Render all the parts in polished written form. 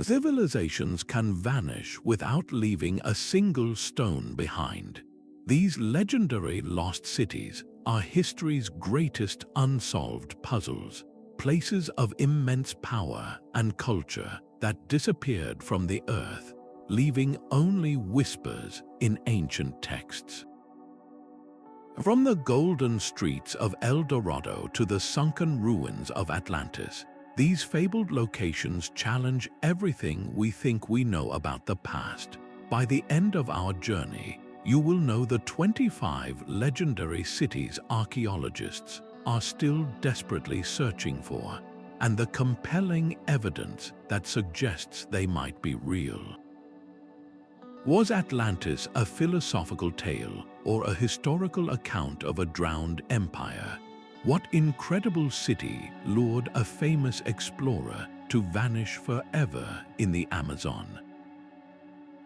Civilizations can vanish without leaving a single stone behind. These legendary lost cities are history's greatest unsolved puzzles, places of immense power and culture that disappeared from the earth, leaving only whispers in ancient texts. From the golden streets of El Dorado to the sunken ruins of Atlantis, these fabled locations challenge everything we think we know about the past. By the end of our journey, you will know the 25 legendary cities archaeologists are still desperately searching for, and the compelling evidence that suggests they might be real. Was Atlantis a philosophical tale or a historical account of a drowned empire? What incredible city lured a famous explorer to vanish forever in the Amazon?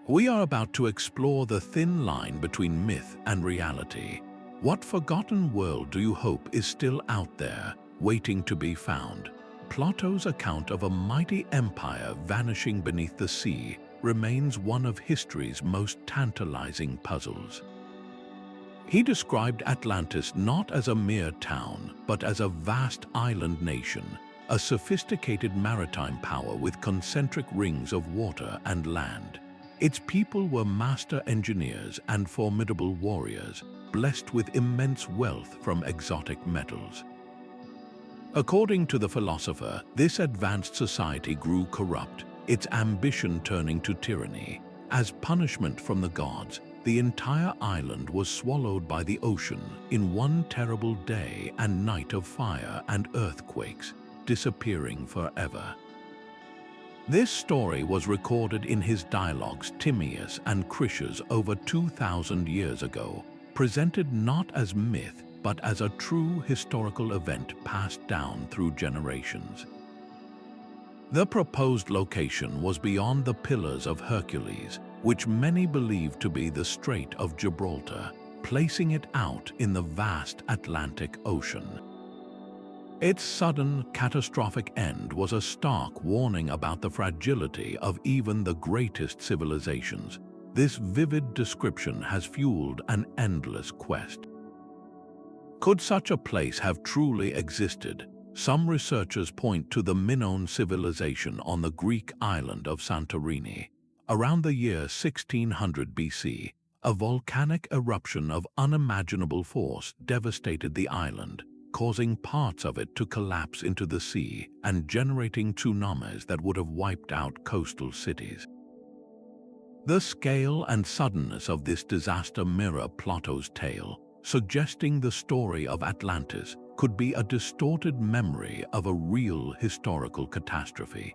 We are about to explore the thin line between myth and reality. What forgotten world do you hope is still out there, waiting to be found? Plato's account of a mighty empire vanishing beneath the sea remains one of history's most tantalizing puzzles. He described Atlantis not as a mere town, but as a vast island nation, a sophisticated maritime power with concentric rings of water and land. Its people were master engineers and formidable warriors, blessed with immense wealth from exotic metals. According to the philosopher, this advanced society grew corrupt, its ambition turning to tyranny. As punishment from the gods, the entire island was swallowed by the ocean in one terrible day and night of fire and earthquakes, disappearing forever. This story was recorded in his dialogues Timaeus and Critias over 2,000 years ago, presented not as myth but as a true historical event passed down through generations. The proposed location was beyond the Pillars of Hercules, which many believed to be the Strait of Gibraltar, placing it out in the vast Atlantic Ocean. Its sudden, catastrophic end was a stark warning about the fragility of even the greatest civilizations. This vivid description has fueled an endless quest. Could such a place have truly existed? Some researchers point to the Minoan civilization on the Greek island of Santorini. Around the year 1600 BC, a volcanic eruption of unimaginable force devastated the island, causing parts of it to collapse into the sea and generating tsunamis that would have wiped out coastal cities. The scale and suddenness of this disaster mirror Plato's tale, suggesting the story of Atlantis could be a distorted memory of a real historical catastrophe.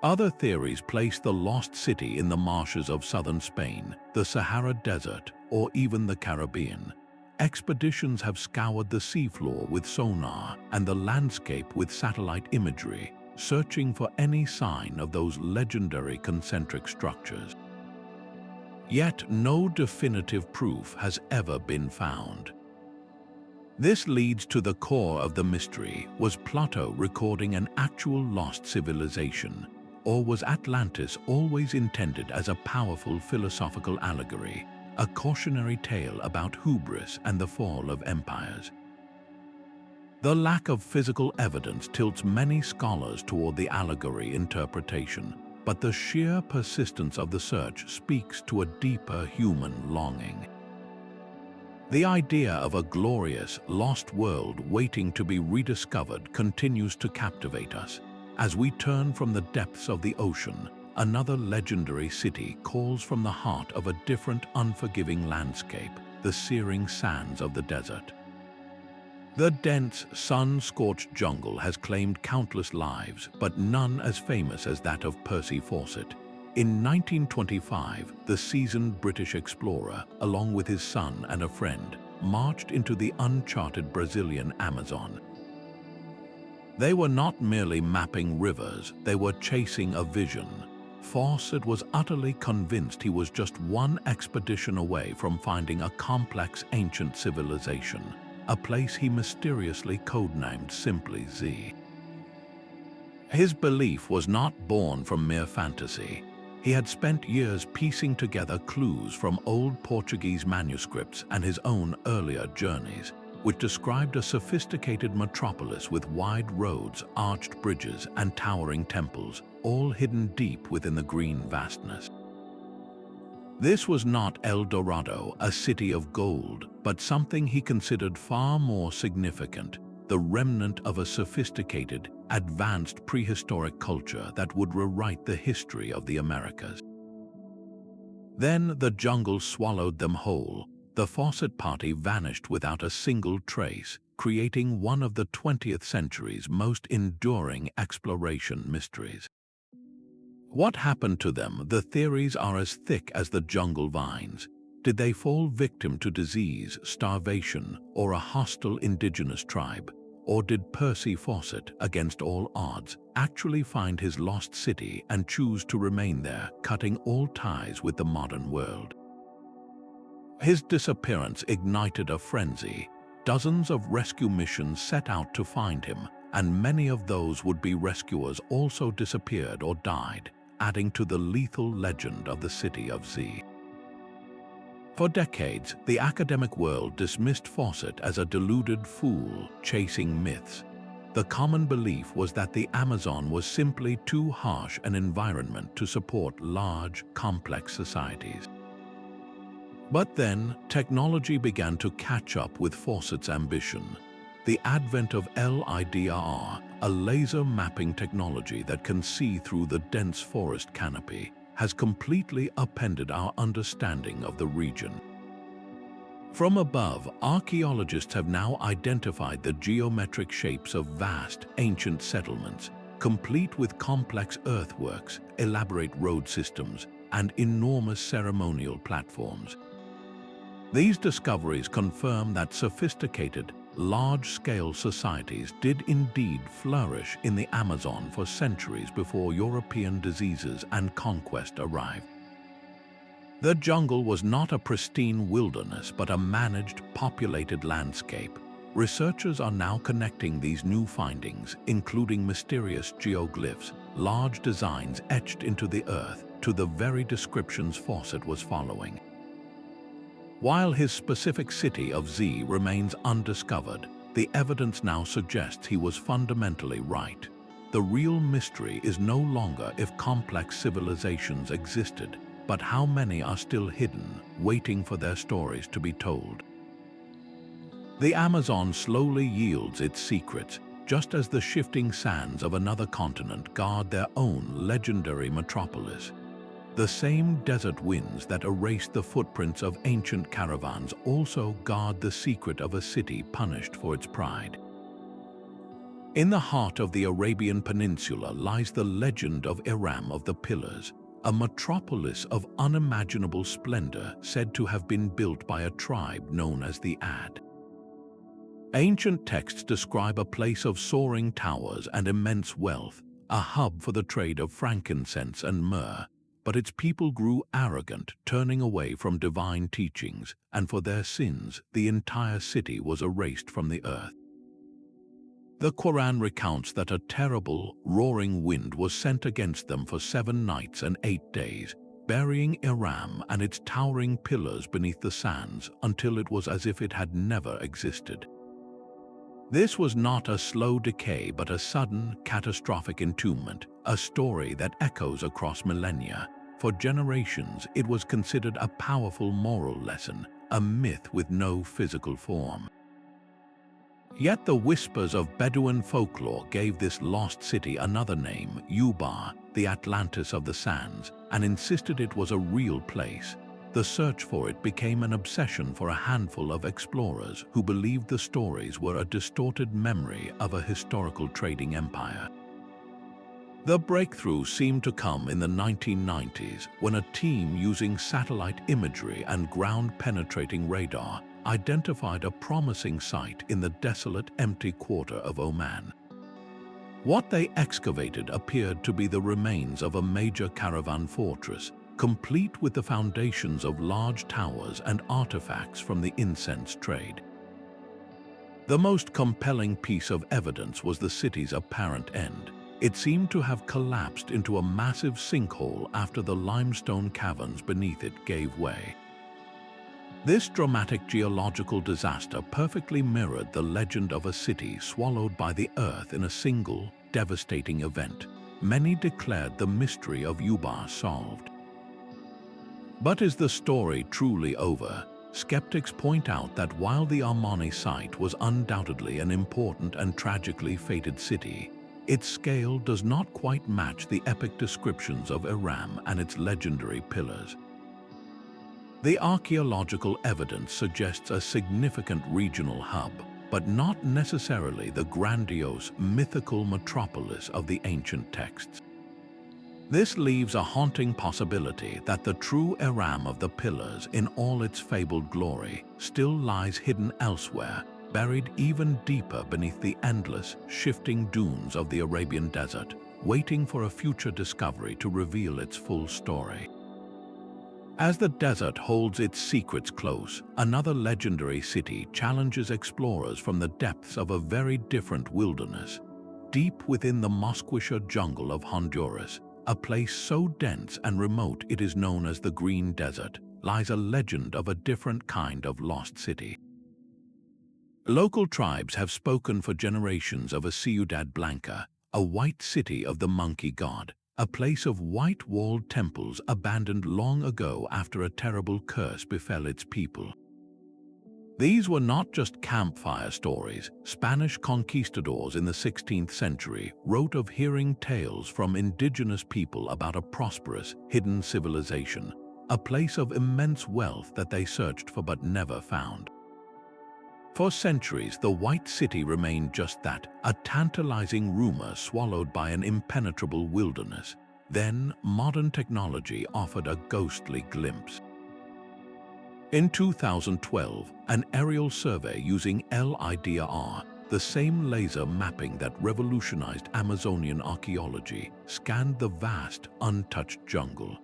Other theories place the lost city in the marshes of southern Spain, the Sahara Desert, or even the Caribbean. Expeditions have scoured the seafloor with sonar and the landscape with satellite imagery, searching for any sign of those legendary concentric structures. Yet no definitive proof has ever been found. This leads to the core of the mystery. Was Plato recording an actual lost civilization, or was Atlantis always intended as a powerful philosophical allegory, a cautionary tale about hubris and the fall of empires? The lack of physical evidence tilts many scholars toward the allegory interpretation, but the sheer persistence of the search speaks to a deeper human longing. The idea of a glorious, lost world waiting to be rediscovered continues to captivate us. As we turn from the depths of the ocean, another legendary city calls from the heart of a different, unforgiving landscape, the searing sands of the desert. The dense, sun-scorched jungle has claimed countless lives, but none as famous as that of Percy Fawcett. In 1925, the seasoned British explorer, along with his son and a friend, marched into the uncharted Brazilian Amazon. They were not merely mapping rivers, they were chasing a vision. Fawcett was utterly convinced he was just one expedition away from finding a complex ancient civilization, a place he mysteriously codenamed simply Z. His belief was not born from mere fantasy. He had spent years piecing together clues from old Portuguese manuscripts and his own earlier journeys, which described a sophisticated metropolis with wide roads, arched bridges, and towering temples, all hidden deep within the green vastness. This was not El Dorado, a city of gold, but something he considered far more significant, the remnant of a sophisticated, advanced prehistoric culture that would rewrite the history of the Americas. Then the jungle swallowed them whole. The Fawcett Party vanished without a single trace, creating one of the 20th century's most enduring exploration mysteries. What happened to them? The theories are as thick as the jungle vines. Did they fall victim to disease, starvation, or a hostile indigenous tribe? Or did Percy Fawcett, against all odds, actually find his lost city and choose to remain there, cutting all ties with the modern world? His disappearance ignited a frenzy. Dozens of rescue missions set out to find him, and many of those would-be rescuers also disappeared or died, adding to the lethal legend of the city of Z. For decades, the academic world dismissed Fawcett as a deluded fool chasing myths. The common belief was that the Amazon was simply too harsh an environment to support large, complex societies. But then, technology began to catch up with Fawcett's ambition. The advent of LIDAR, a laser mapping technology that can see through the dense forest canopy, has completely upended our understanding of the region. From above, archaeologists have now identified the geometric shapes of vast, ancient settlements, complete with complex earthworks, elaborate road systems, and enormous ceremonial platforms. These discoveries confirm that sophisticated, large-scale societies did indeed flourish in the Amazon for centuries before European diseases and conquest arrived. The jungle was not a pristine wilderness but a managed, populated landscape. Researchers are now connecting these new findings, including mysterious geoglyphs, large designs etched into the earth, to the very descriptions Fawcett was following. While his specific city of Z remains undiscovered, the evidence now suggests he was fundamentally right. The real mystery is no longer if complex civilizations existed, but how many are still hidden, waiting for their stories to be told. The Amazon slowly yields its secrets, just as the shifting sands of another continent guard their own legendary metropolis. The same desert winds that erased the footprints of ancient caravans also guard the secret of a city punished for its pride. In the heart of the Arabian Peninsula lies the legend of Iram of the Pillars, a metropolis of unimaginable splendor said to have been built by a tribe known as the Akkad. Ancient texts describe a place of soaring towers and immense wealth, a hub for the trade of frankincense and myrrh. But its people grew arrogant, turning away from divine teachings, and for their sins, the entire city was erased from the earth. The Quran recounts that a terrible, roaring wind was sent against them for 7 nights and 8 days, burying Iram and its towering pillars beneath the sands until it was as if it had never existed. This was not a slow decay but a sudden, catastrophic entombment, a story that echoes across millennia. For generations, it was considered a powerful moral lesson, a myth with no physical form. Yet the whispers of Bedouin folklore gave this lost city another name, Ubar, the Atlantis of the sands, and insisted it was a real place. The search for it became an obsession for a handful of explorers who believed the stories were a distorted memory of a historical trading empire. The breakthrough seemed to come in the 1990s when a team using satellite imagery and ground-penetrating radar identified a promising site in the desolate, empty quarter of Oman. What they excavated appeared to be the remains of a major caravan fortress, complete with the foundations of large towers and artifacts from the incense trade. The most compelling piece of evidence was the city's apparent end. It seemed to have collapsed into a massive sinkhole after the limestone caverns beneath it gave way. This dramatic geological disaster perfectly mirrored the legend of a city swallowed by the earth in a single, devastating event. Many declared the mystery of Ubar solved. But is the story truly over? Skeptics point out that while the Armani site was undoubtedly an important and tragically fated city, its scale does not quite match the epic descriptions of Iram and its legendary pillars. The archaeological evidence suggests a significant regional hub, but not necessarily the grandiose, mythical metropolis of the ancient texts. This leaves a haunting possibility that the true Iram of the pillars, in all its fabled glory, still lies hidden elsewhere, buried even deeper beneath the endless, shifting dunes of the Arabian desert, waiting for a future discovery to reveal its full story. As the desert holds its secrets close, another legendary city challenges explorers from the depths of a very different wilderness. Deep within the Mosquisha jungle of Honduras, a place so dense and remote it is known as the Green Desert, lies a legend of a different kind of lost city. Local tribes have spoken for generations of a Ciudad Blanca, a white city of the monkey god, a place of white-walled temples abandoned long ago after a terrible curse befell its people. These were not just campfire stories. Spanish conquistadors in the 16th century wrote of hearing tales from indigenous people about a prosperous, hidden civilization, a place of immense wealth that they searched for but never found. For centuries, the White City remained just that, a tantalizing rumor swallowed by an impenetrable wilderness. Then, modern technology offered a ghostly glimpse. In 2012, an aerial survey using LIDAR, the same laser mapping that revolutionized Amazonian archaeology, scanned the vast, untouched jungle.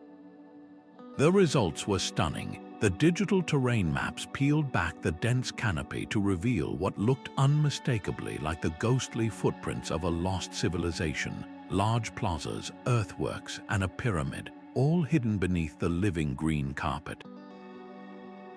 The results were stunning. The digital terrain maps peeled back the dense canopy to reveal what looked unmistakably like the ghostly footprints of a lost civilization. Large plazas, earthworks, and a pyramid, all hidden beneath the living green carpet.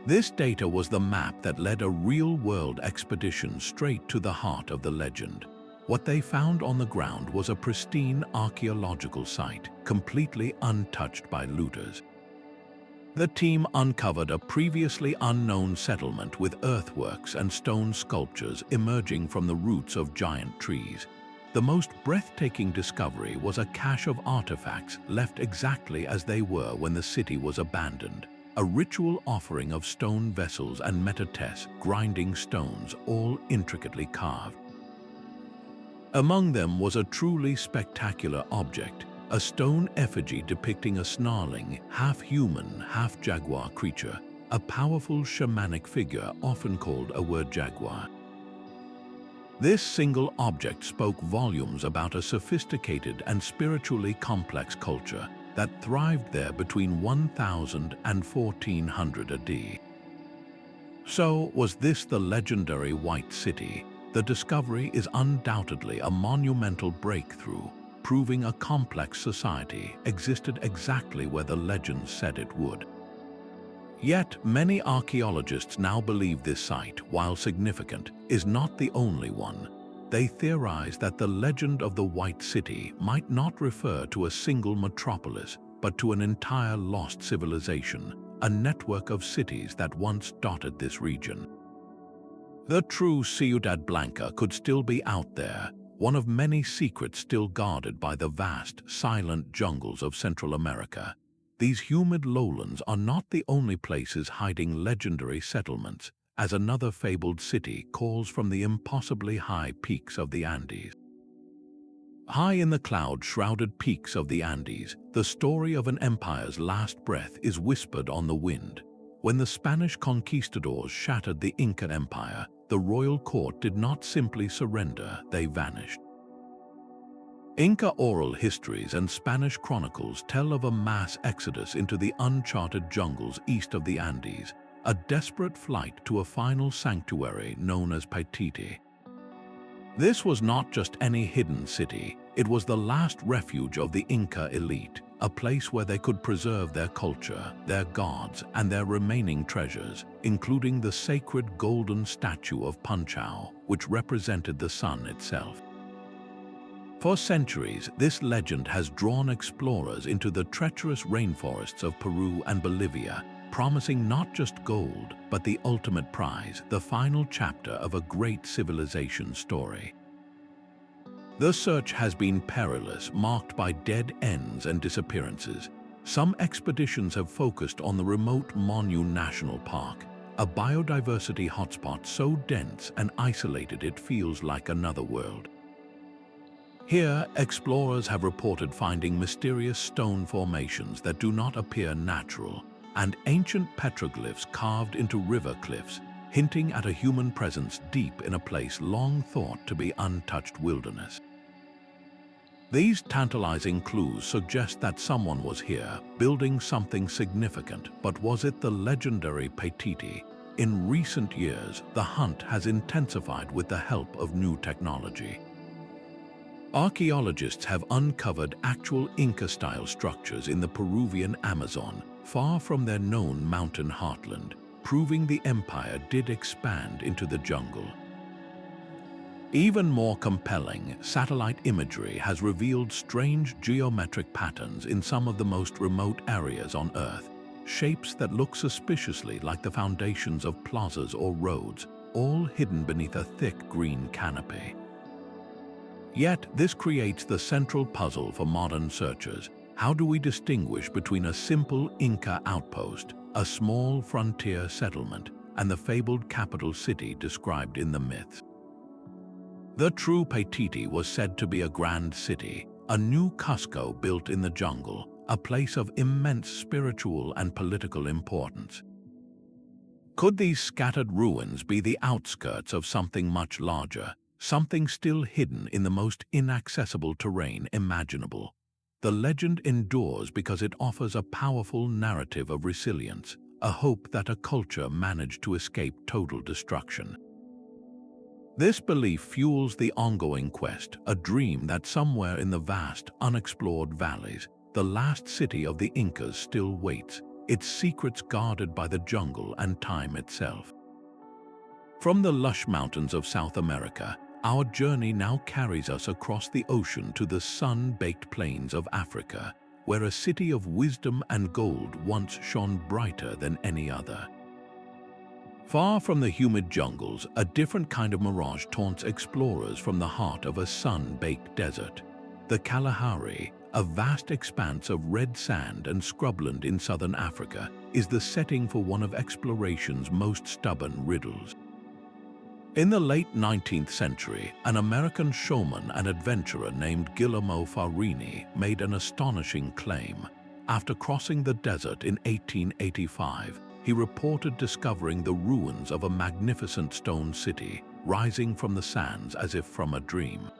This data was the map that led a real-world expedition straight to the heart of the legend. What they found on the ground was a pristine archaeological site, completely untouched by looters. The team uncovered a previously unknown settlement with earthworks and stone sculptures emerging from the roots of giant trees. The most breathtaking discovery was a cache of artifacts left exactly as they were when the city was abandoned. A ritual offering of stone vessels and metatess, grinding stones, all intricately carved. Among them was a truly spectacular object, a stone effigy depicting a snarling, half-human, half-jaguar creature, a powerful shamanic figure often called a word jaguar. This single object spoke volumes about a sophisticated and spiritually complex culture that thrived there between 1000 and 1400 AD. So, was this the legendary White City? The discovery is undoubtedly a monumental breakthrough, proving a complex society existed exactly where the legend said it would. Yet, many archaeologists now believe this site, while significant, is not the only one. They theorize that the legend of the White City might not refer to a single metropolis, but to an entire lost civilization, a network of cities that once dotted this region. The true Ciudad Blanca could still be out there, one of many secrets still guarded by the vast, silent jungles of Central America. These humid lowlands are not the only places hiding legendary settlements, as another fabled city calls from the impossibly high peaks of the Andes. High in the cloud-shrouded peaks of the Andes, the story of an empire's last breath is whispered on the wind. When the Spanish conquistadors shattered the Inca Empire, the royal court did not simply surrender, they vanished. Inca oral histories and Spanish chronicles tell of a mass exodus into the uncharted jungles east of the Andes, a desperate flight to a final sanctuary known as Paititi. This was not just any hidden city, It was the last refuge of the Inca elite, a place where they could preserve their culture, their gods, and their remaining treasures, including the sacred golden statue of Punchao, which represented the sun itself. For centuries, this legend has drawn explorers into the treacherous rainforests of Peru and Bolivia, promising not just gold, but the ultimate prize, the final chapter of a great civilization story. The search has been perilous, marked by dead ends and disappearances. Some expeditions have focused on the remote Monu National Park, a biodiversity hotspot so dense and isolated it feels like another world. Here, explorers have reported finding mysterious stone formations that do not appear natural, and ancient petroglyphs carved into river cliffs, hinting at a human presence deep in a place long thought to be untouched wilderness. These tantalizing clues suggest that someone was here, building something significant, but was it the legendary Paititi? In recent years, the hunt has intensified with the help of new technology. Archaeologists have uncovered actual Inca-style structures in the Peruvian Amazon, far from their known mountain heartland, proving the empire did expand into the jungle. Even more compelling, satellite imagery has revealed strange geometric patterns in some of the most remote areas on Earth, shapes that look suspiciously like the foundations of plazas or roads, all hidden beneath a thick green canopy. Yet, this creates the central puzzle for modern searchers. How do we distinguish between a simple Inca outpost, a small frontier settlement, and the fabled capital city described in the myths? The true Paititi was said to be a grand city, a new Cusco built in the jungle, a place of immense spiritual and political importance. Could these scattered ruins be the outskirts of something much larger, something still hidden in the most inaccessible terrain imaginable? The legend endures because it offers a powerful narrative of resilience, a hope that a culture managed to escape total destruction. This belief fuels the ongoing quest, a dream that somewhere in the vast, unexplored valleys, the last city of the Incas still waits, its secrets guarded by the jungle and time itself. From the lush mountains of South America, our journey now carries us across the ocean to the sun-baked plains of Africa, where a city of wisdom and gold once shone brighter than any other. Far from the humid jungles, a different kind of mirage taunts explorers from the heart of a sun-baked desert. The Kalahari, a vast expanse of red sand and scrubland in southern Africa, is the setting for one of exploration's most stubborn riddles. In the late 19th century, an American showman and adventurer named Guillermo Farini made an astonishing claim. After crossing the desert in 1885, he reported discovering the ruins of a magnificent stone city, rising from the sands as if from a dream.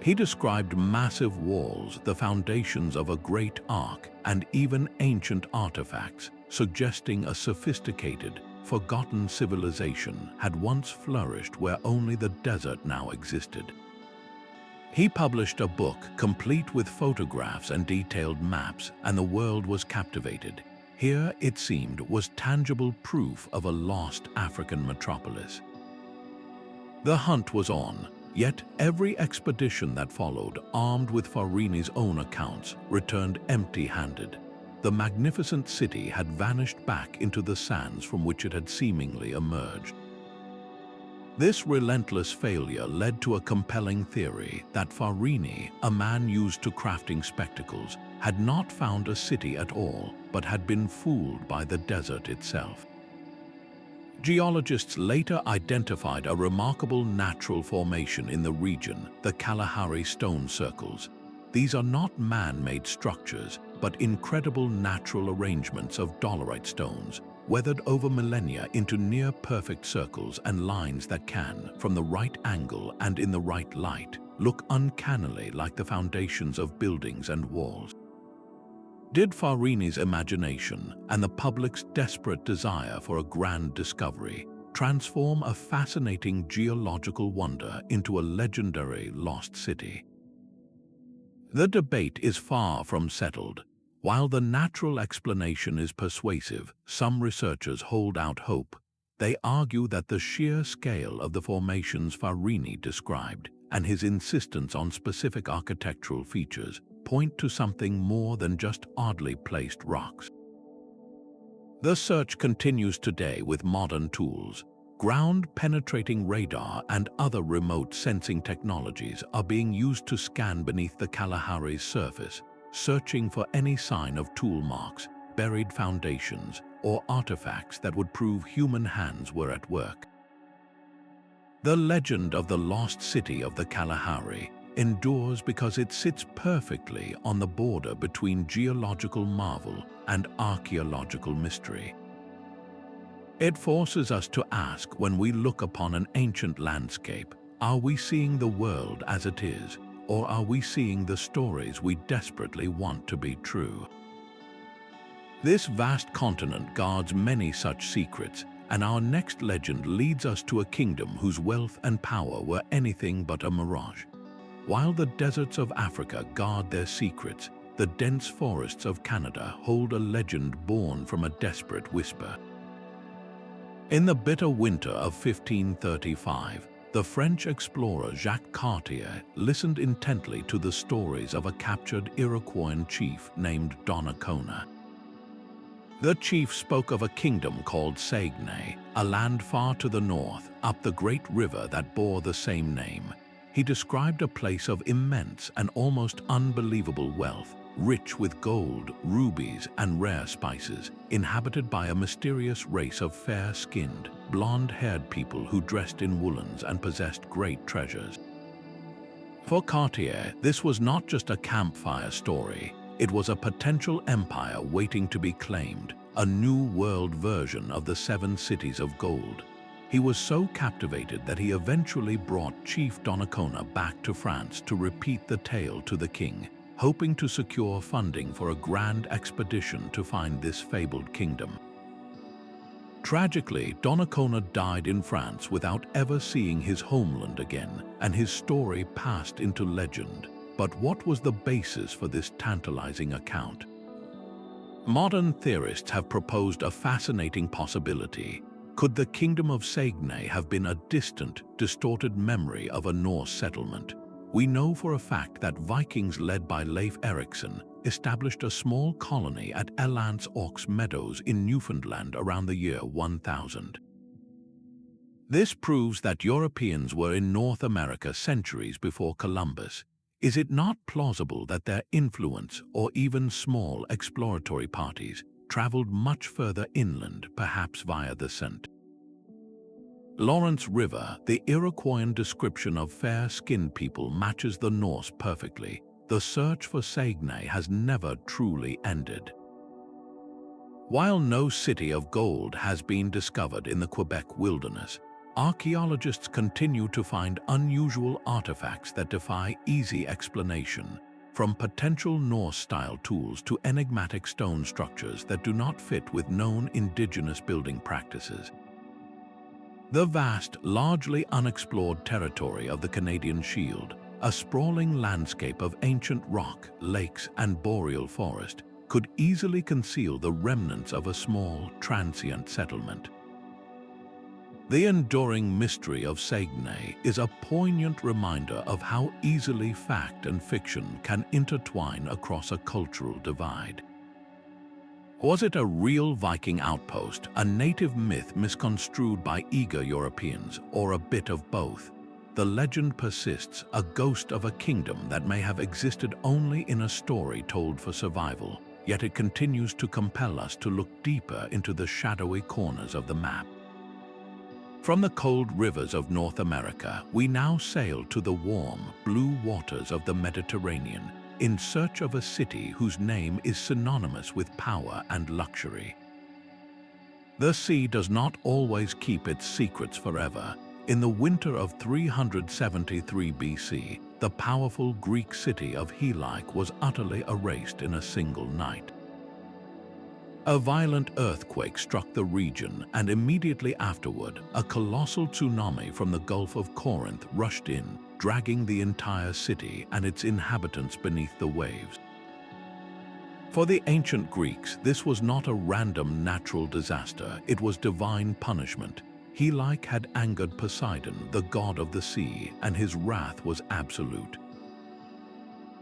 He described massive walls, the foundations of a great ark, and even ancient artifacts, suggesting a sophisticated, forgotten civilization had once flourished where only the desert now existed. He published a book complete with photographs and detailed maps, and the world was captivated. Here, it seemed, was tangible proof of a lost African metropolis. The hunt was on, yet every expedition that followed, armed with Farini's own accounts, returned empty-handed. The magnificent city had vanished back into the sands from which it had seemingly emerged. This relentless failure led to a compelling theory that Farini, a man used to crafting spectacles, had not found a city at all, but had been fooled by the desert itself. Geologists later identified a remarkable natural formation in the region, the Kalahari stone circles. These are not man-made structures, but incredible natural arrangements of dolerite stones, weathered over millennia into near-perfect circles and lines that can, from the right angle and in the right light, look uncannily like the foundations of buildings and walls. Did Farini's imagination and the public's desperate desire for a grand discovery transform a fascinating geological wonder into a legendary lost city? The debate is far from settled. While the natural explanation is persuasive, some researchers hold out hope. They argue that the sheer scale of the formations Farini described and his insistence on specific architectural features point to something more than just oddly placed rocks. The search continues today with modern tools. Ground-penetrating radar and other remote sensing technologies are being used to scan beneath the Kalahari's surface, searching for any sign of tool marks, buried foundations, or artifacts that would prove human hands were at work. The legend of the lost city of the Kalahari endures because it sits perfectly on the border between geological marvel and archaeological mystery. It forces us to ask, when we look upon an ancient landscape, are we seeing the world as it is, or are we seeing the stories we desperately want to be true? This vast continent guards many such secrets, and our next legend leads us to a kingdom whose wealth and power were anything but a mirage. While the deserts of Africa guard their secrets, the dense forests of Canada hold a legend born from a desperate whisper. In the bitter winter of 1535, the French explorer Jacques Cartier listened intently to the stories of a captured Iroquois chief named Donnacona. The chief spoke of a kingdom called Saguenay, a land far to the north, up the great river that bore the same name. He described a place of immense and almost unbelievable wealth, rich with gold, rubies, and rare spices, inhabited by a mysterious race of fair-skinned, blonde-haired people who dressed in woolens and possessed great treasures. For Cartier, this was not just a campfire story. It was a potential empire waiting to be claimed, a new world version of the 7 cities of gold. He was so captivated that he eventually brought Chief Donnacona back to France to repeat the tale to the king, hoping to secure funding for a grand expedition to find this fabled kingdom. Tragically, Donnacona died in France without ever seeing his homeland again, and his story passed into legend. But what was the basis for this tantalizing account? Modern theorists have proposed a fascinating possibility. Could the Kingdom of Saguenay have been a distant, distorted memory of a Norse settlement? We know for a fact that Vikings led by Leif Erikson established a small colony at Elance Aux Meadows in Newfoundland around the year 1000. This proves that Europeans were in North America centuries before Columbus. Is it not plausible that their influence, or even small exploratory parties, traveled much further inland, perhaps via the St. Lawrence River? The Iroquoian description of fair-skinned people matches the Norse perfectly. The search for Saguenay has never truly ended. While no city of gold has been discovered in the Quebec wilderness, archaeologists continue to find unusual artifacts that defy easy explanation, from potential Norse-style tools to enigmatic stone structures that do not fit with known indigenous building practices. The vast, largely unexplored territory of the Canadian Shield, a sprawling landscape of ancient rock, lakes, and boreal forest, could easily conceal the remnants of a small, transient settlement. The enduring mystery of Saguenay is a poignant reminder of how easily fact and fiction can intertwine across a cultural divide. Was it a real Viking outpost, a native myth misconstrued by eager Europeans, or a bit of both? The legend persists, a ghost of a kingdom that may have existed only in a story told for survival, yet it continues to compel us to look deeper into the shadowy corners of the map. From the cold rivers of North America, we now sail to the warm, blue waters of the Mediterranean, in search of a city whose name is synonymous with power and luxury. The sea does not always keep its secrets forever. In the winter of 373 BC, the powerful Greek city of Helike was utterly erased in a single night. A violent earthquake struck the region, and immediately afterward, a colossal tsunami from the Gulf of Corinth rushed in, dragging the entire city and its inhabitants beneath the waves. For the ancient Greeks, this was not a random natural disaster, it was divine punishment. Helike had angered Poseidon, the god of the sea, and his wrath was absolute.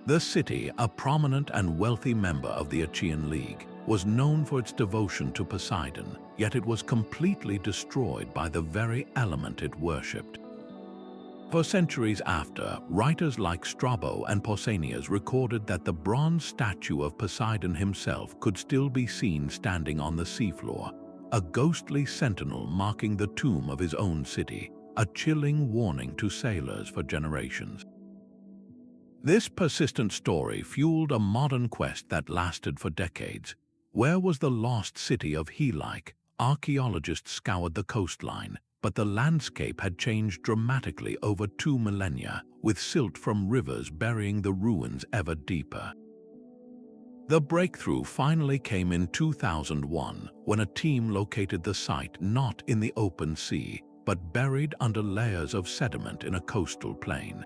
The city, a prominent and wealthy member of the Achaean League, was known for its devotion to Poseidon, yet it was completely destroyed by the very element it worshipped. For centuries after, writers like Strabo and Pausanias recorded that the bronze statue of Poseidon himself could still be seen standing on the seafloor, a ghostly sentinel marking the tomb of his own city, a chilling warning to sailors for generations. This persistent story fueled a modern quest that lasted for decades. Where was the lost city of Helike? Archaeologists scoured the coastline, but the landscape had changed dramatically over 2 millennia, with silt from rivers burying the ruins ever deeper. The breakthrough finally came in 2001, when a team located the site not in the open sea, but buried under layers of sediment in a coastal plain.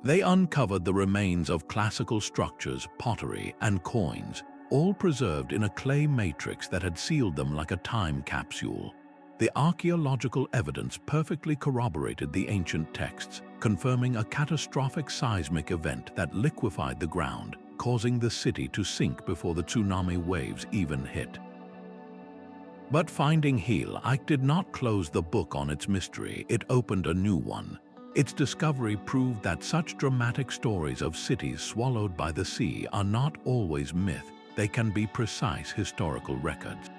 They uncovered the remains of classical structures, pottery, and coins, all preserved in a clay matrix that had sealed them like a time capsule. The archaeological evidence perfectly corroborated the ancient texts, confirming a catastrophic seismic event that liquefied the ground, causing the city to sink before the tsunami waves even hit. But finding Helike did not close the book on its mystery, it opened a new one. Its discovery proved that such dramatic stories of cities swallowed by the sea are not always myth, they can be precise historical records.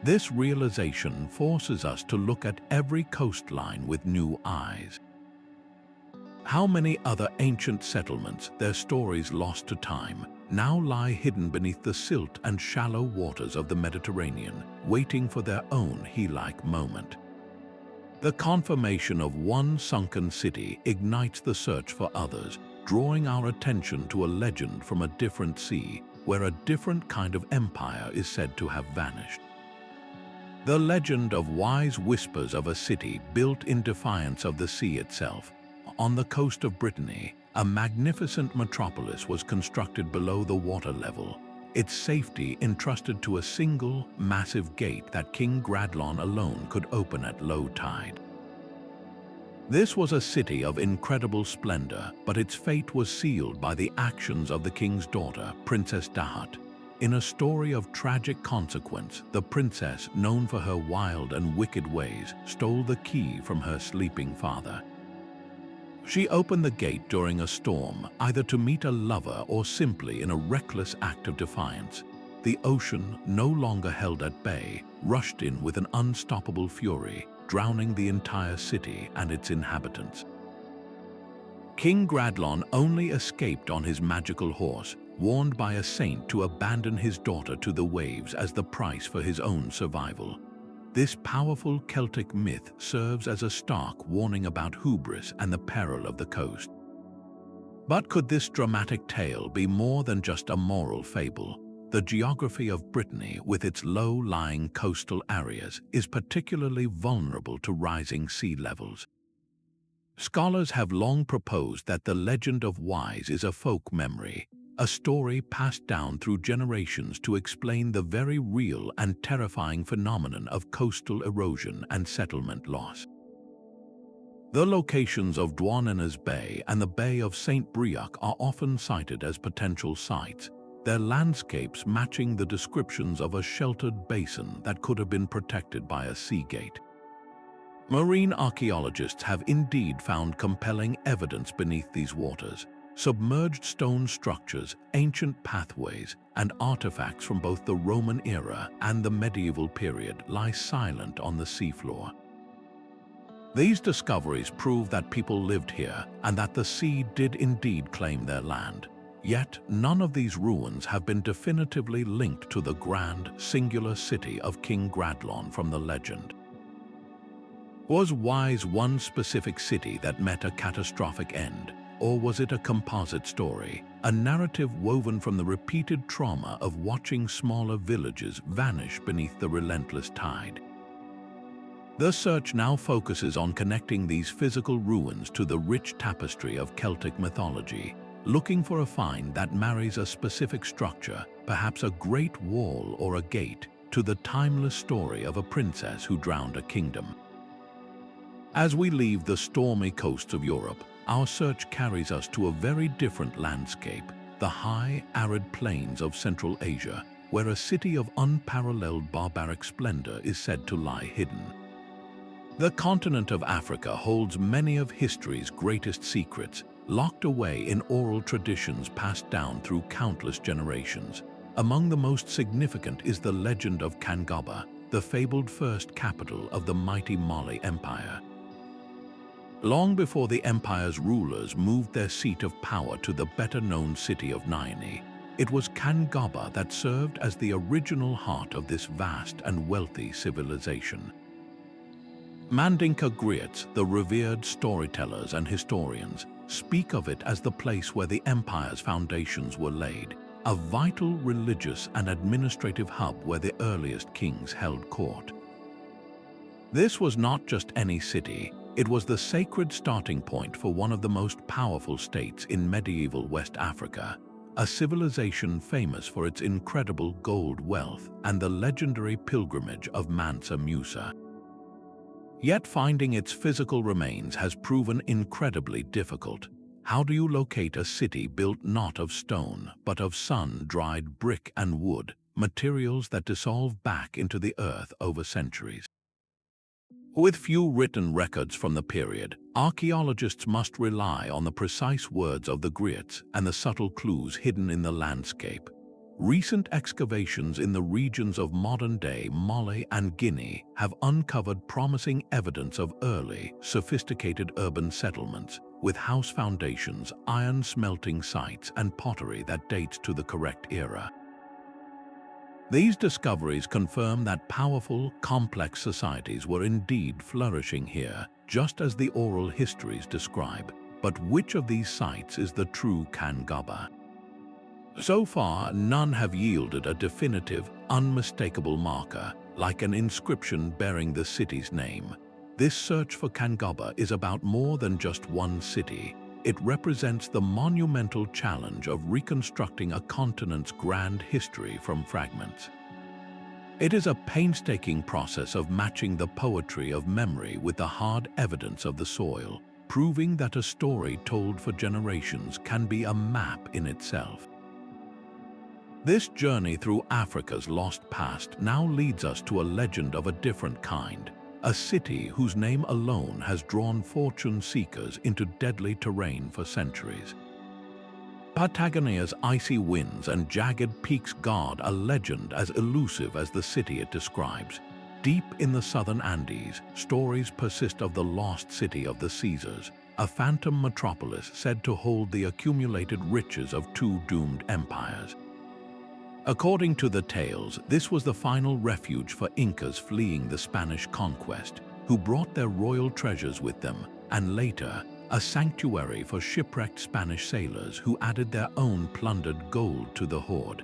This realization forces us to look at every coastline with new eyes. How many other ancient settlements, their stories lost to time, now lie hidden beneath the silt and shallow waters of the Mediterranean, waiting for their own Helike moment? The confirmation of one sunken city ignites the search for others, drawing our attention to a legend from a different sea, where a different kind of empire is said to have vanished. The legend of wise whispers of a city built in defiance of the sea itself. On the coast of Brittany, a magnificent metropolis was constructed below the water level, its safety entrusted to a single, massive gate that King Gradlon alone could open at low tide. This was a city of incredible splendor, but its fate was sealed by the actions of the king's daughter, Princess Dahat. In a story of tragic consequence, the princess, known for her wild and wicked ways, stole the key from her sleeping father. She opened the gate during a storm, either to meet a lover or simply in a reckless act of defiance. The ocean, no longer held at bay, rushed in with an unstoppable fury, drowning the entire city and its inhabitants. King Gradlon only escaped on his magical horse, warned by a saint to abandon his daughter to the waves as the price for his own survival. This powerful Celtic myth serves as a stark warning about hubris and the peril of the coast. But could this dramatic tale be more than just a moral fable? The geography of Brittany, with its low-lying coastal areas, is particularly vulnerable to rising sea levels. Scholars have long proposed that the legend of Wise is a folk memory, a story passed down through generations to explain the very real and terrifying phenomenon of coastal erosion and settlement loss. The locations of Douarnenez Bay and the Bay of St. Brieuc are often cited as potential sites, their landscapes matching the descriptions of a sheltered basin that could have been protected by a sea gate. Marine archaeologists have indeed found compelling evidence beneath these waters. Submerged stone structures, ancient pathways, and artifacts from both the Roman era and the medieval period lie silent on the seafloor. These discoveries prove that people lived here and that the sea did indeed claim their land. Yet, none of these ruins have been definitively linked to the grand, singular city of King Gradlon from the legend. Was Wise one specific city that met a catastrophic end? or was it a composite story, a narrative woven from the repeated trauma of watching smaller villages vanish beneath the relentless tide? The search now focuses on connecting these physical ruins to the rich tapestry of Celtic mythology, looking for a find that marries a specific structure, perhaps a great wall or a gate, to the timeless story of a princess who drowned a kingdom. As we leave the stormy coasts of Europe, our search carries us to a very different landscape, the high, arid plains of Central Asia, where a city of unparalleled barbaric splendor is said to lie hidden. The continent of Africa holds many of history's greatest secrets, locked away in oral traditions passed down through countless generations. Among the most significant is the legend of Kangaba, the fabled first capital of the mighty Mali Empire. Long before the empire's rulers moved their seat of power to the better-known city of Niani, it was Kangaba that served as the original heart of this vast and wealthy civilization. Mandinka griots, the revered storytellers and historians, speak of it as the place where the empire's foundations were laid, a vital religious and administrative hub where the earliest kings held court. This was not just any city, it was the sacred starting point for one of the most powerful states in medieval West Africa, a civilization famous for its incredible gold wealth and the legendary pilgrimage of Mansa Musa. Yet finding its physical remains has proven incredibly difficult. How do you locate a city built not of stone, but of sun-dried brick and wood, materials that dissolve back into the earth over centuries? With few written records from the period, archaeologists must rely on the precise words of the griots and the subtle clues hidden in the landscape. Recent excavations in the regions of modern-day Mali and Guinea have uncovered promising evidence of early, sophisticated urban settlements, with house foundations, iron smelting sites, and pottery that dates to the correct era. These discoveries confirm that powerful, complex societies were indeed flourishing here, just as the oral histories describe. But which of these sites is the true Kangaba? So far, none have yielded a definitive, unmistakable marker, like an inscription bearing the city's name. This search for Kangaba is about more than just one city. It represents the monumental challenge of reconstructing a continent's grand history from fragments. It is a painstaking process of matching the poetry of memory with the hard evidence of the soil, proving that a story told for generations can be a map in itself. This journey through Africa's lost past now leads us to a legend of a different kind, a city whose name alone has drawn fortune seekers into deadly terrain for centuries. Patagonia's icy winds and jagged peaks guard a legend as elusive as the city it describes. Deep in the southern Andes, stories persist of the lost city of the Caesars, a phantom metropolis said to hold the accumulated riches of two doomed empires. According to the tales, this was the final refuge for Incas fleeing the Spanish conquest, who brought their royal treasures with them, and later, a sanctuary for shipwrecked Spanish sailors who added their own plundered gold to the hoard.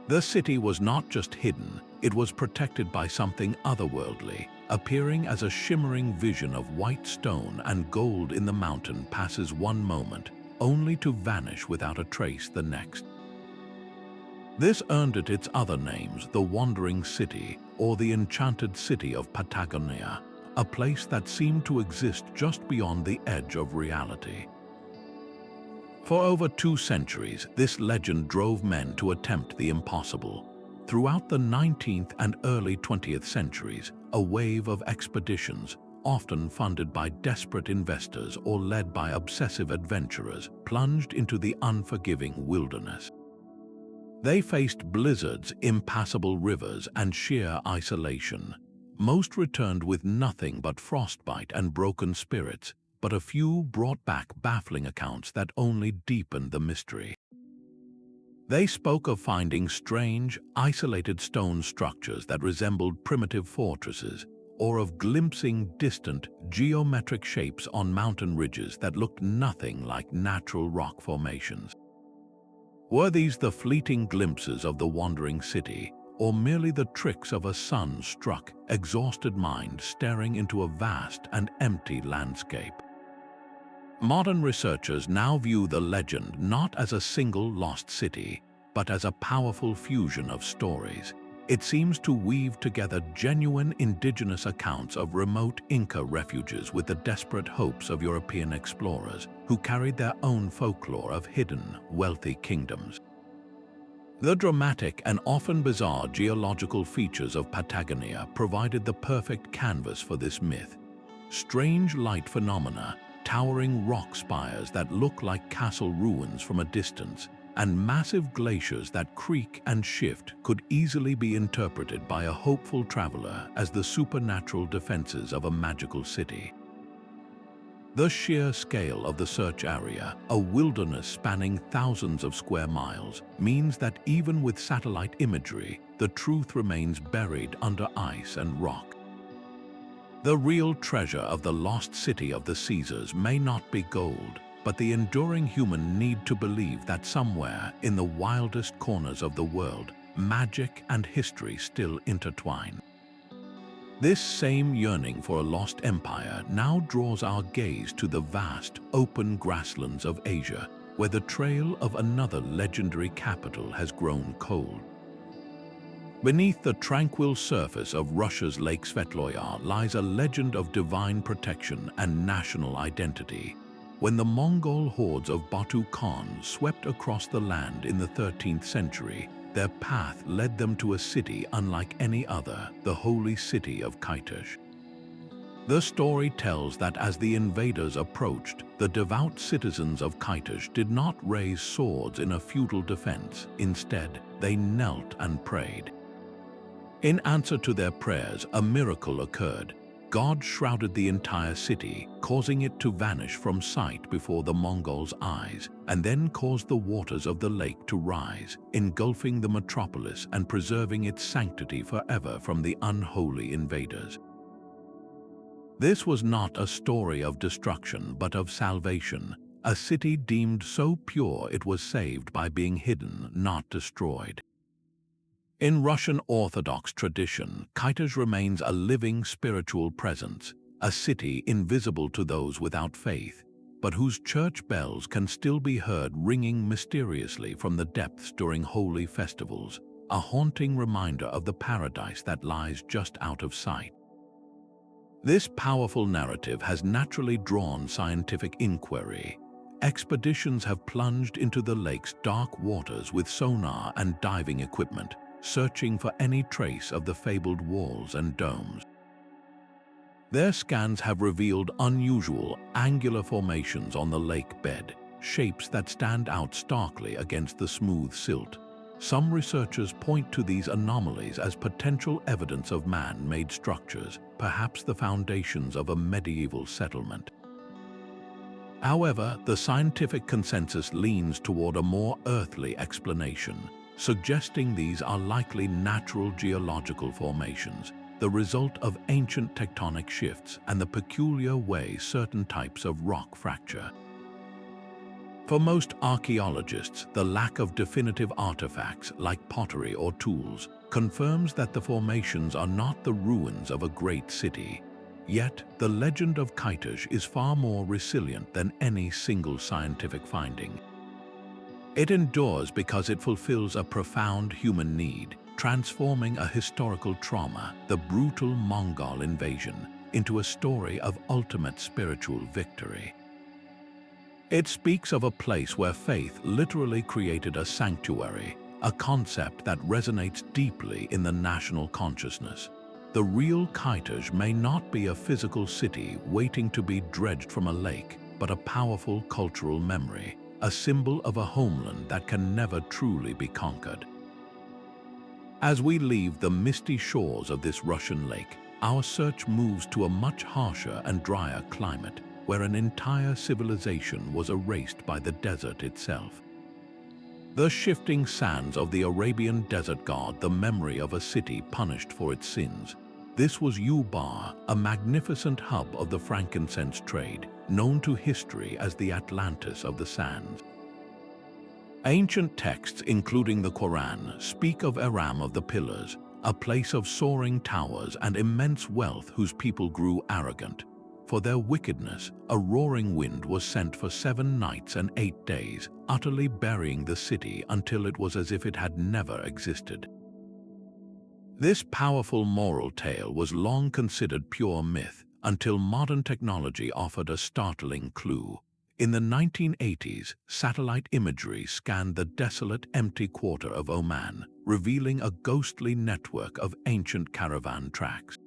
The city was not just hidden, it was protected by something otherworldly, appearing as a shimmering vision of white stone and gold in the mountain passes one moment, only to vanish without a trace the next. This earned it its other names, the Wandering City, or the Enchanted City of Patagonia, a place that seemed to exist just beyond the edge of reality. For over 2 centuries, this legend drove men to attempt the impossible. Throughout the 19th and early 20th centuries, a wave of expeditions, often funded by desperate investors or led by obsessive adventurers, plunged into the unforgiving wilderness. They faced blizzards, impassable rivers, and sheer isolation. Most returned with nothing but frostbite and broken spirits, but a few brought back baffling accounts that only deepened the mystery. They spoke of finding strange, isolated stone structures that resembled primitive fortresses, or of glimpsing distant, geometric shapes on mountain ridges that looked nothing like natural rock formations. Were these the fleeting glimpses of the wandering city, or merely the tricks of a sun-struck, exhausted mind staring into a vast and empty landscape? Modern researchers now view the legend not as a single lost city, but as a powerful fusion of stories. It seems to weave together genuine indigenous accounts of remote Inca refuges with the desperate hopes of European explorers who carried their own folklore of hidden, wealthy kingdoms. The dramatic and often bizarre geological features of Patagonia provided the perfect canvas for this myth. Strange light phenomena, towering rock spires that look like castle ruins from a distance, and massive glaciers that creak and shift could easily be interpreted by a hopeful traveler as the supernatural defenses of a magical city. The sheer scale of the search area, a wilderness spanning thousands of square miles, means that even with satellite imagery, the truth remains buried under ice and rock. The real treasure of the lost city of the Caesars may not be gold, but the enduring human need to believe that somewhere in the wildest corners of the world, magic and history still intertwine. This same yearning for a lost empire now draws our gaze to the vast, open grasslands of Asia, where the trail of another legendary capital has grown cold. Beneath the tranquil surface of Russia's Lake Svetloyar lies a legend of divine protection and national identity. When the Mongol hordes of Batu Khan swept across the land in the 13th century, their path led them to a city unlike any other, the holy city of Kitezh. The story tells that as the invaders approached, the devout citizens of Kitezh did not raise swords in a futile defense. Instead, they knelt and prayed. In answer to their prayers, a miracle occurred. God shrouded the entire city, causing it to vanish from sight before the Mongols' eyes, and then caused the waters of the lake to rise, engulfing the metropolis and preserving its sanctity forever from the unholy invaders. This was not a story of destruction but of salvation, a city deemed so pure it was saved by being hidden, not destroyed. In Russian Orthodox tradition, Kitezh remains a living spiritual presence, a city invisible to those without faith, but whose church bells can still be heard ringing mysteriously from the depths during holy festivals, a haunting reminder of the paradise that lies just out of sight. This powerful narrative has naturally drawn scientific inquiry. Expeditions have plunged into the lake's dark waters with sonar and diving equipment, searching for any trace of the fabled walls and domes. Their scans have revealed unusual, angular formations on the lake bed, shapes that stand out starkly against the smooth silt. Some researchers point to these anomalies as potential evidence of man-made structures, perhaps the foundations of a medieval settlement. However, the scientific consensus leans toward a more earthly explanation, suggesting these are likely natural geological formations, the result of ancient tectonic shifts and the peculiar way certain types of rock fracture. For most archaeologists, the lack of definitive artifacts like pottery or tools confirms that the formations are not the ruins of a great city. Yet, the legend of Kitezh is far more resilient than any single scientific finding. It endures because it fulfills a profound human need, transforming a historical trauma, the brutal Mongol invasion, into a story of ultimate spiritual victory. It speaks of a place where faith literally created a sanctuary, a concept that resonates deeply in the national consciousness. The real Kitezh may not be a physical city waiting to be dredged from a lake, but a powerful cultural memory, a symbol of a homeland that can never truly be conquered. As we leave the misty shores of this Russian lake, our search moves to a much harsher and drier climate, where an entire civilization was erased by the desert itself. The shifting sands of the Arabian desert guard the memory of a city punished for its sins. This was Ubar, a magnificent hub of the frankincense trade, known to history as the Atlantis of the Sands. Ancient texts, including the Quran, speak of Aram of the Pillars, a place of soaring towers and immense wealth whose people grew arrogant. For their wickedness, a roaring wind was sent for 7 nights and 8 days, utterly burying the city until it was as if it had never existed. This powerful moral tale was long considered pure myth until modern technology offered a startling clue. In the 1980s, satellite imagery scanned the desolate, empty quarter of Oman, revealing a ghostly network of ancient caravan tracks.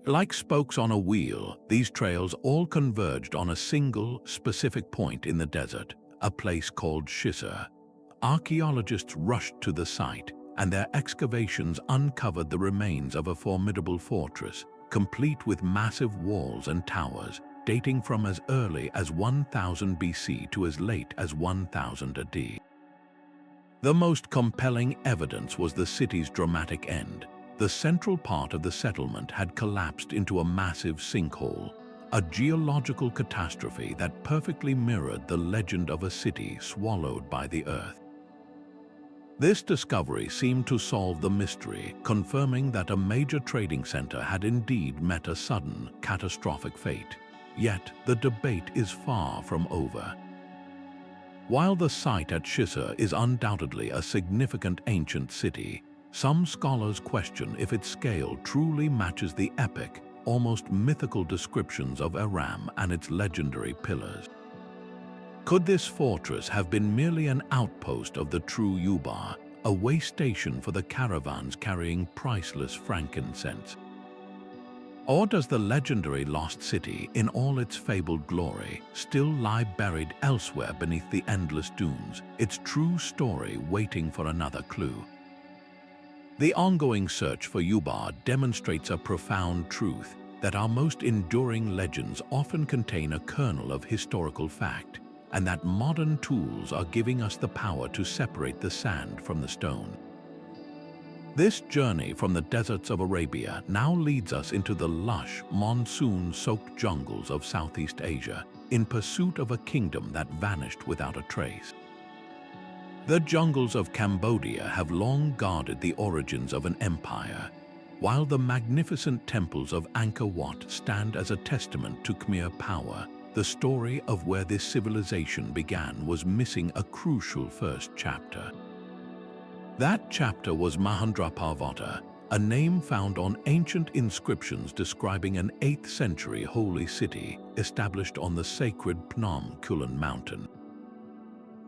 Like spokes on a wheel, these trails all converged on a single, specific point in the desert, a place called Shizr. Archaeologists rushed to the site, and their excavations uncovered the remains of a formidable fortress, complete with massive walls and towers, dating from as early as 1000 BC to as late as 1000 AD. The most compelling evidence was the city's dramatic end. The central part of the settlement had collapsed into a massive sinkhole, a geological catastrophe that perfectly mirrored the legend of a city swallowed by the earth. This discovery seemed to solve the mystery, confirming that a major trading center had indeed met a sudden, catastrophic fate. Yet, the debate is far from over. While the site at Shizr is undoubtedly a significant ancient city, some scholars question if its scale truly matches the epic, almost mythical descriptions of Aram and its legendary pillars. Could this fortress have been merely an outpost of the true Ubar, a way station for the caravans carrying priceless frankincense? Or does the legendary lost city, in all its fabled glory, still lie buried elsewhere beneath the endless dunes, its true story waiting for another clue? The ongoing search for Ubar demonstrates a profound truth, that our most enduring legends often contain a kernel of historical fact, and that modern tools are giving us the power to separate the sand from the stone. This journey from the deserts of Arabia now leads us into the lush, monsoon-soaked jungles of Southeast Asia, in pursuit of a kingdom that vanished without a trace. The jungles of Cambodia have long guarded the origins of an empire, while the magnificent temples of Angkor Wat stand as a testament to Khmer power. The story of where this civilization began was missing a crucial first chapter. That chapter was Mahendraparvata, a name found on ancient inscriptions describing an 8th century holy city established on the sacred Phnom Kulen mountain.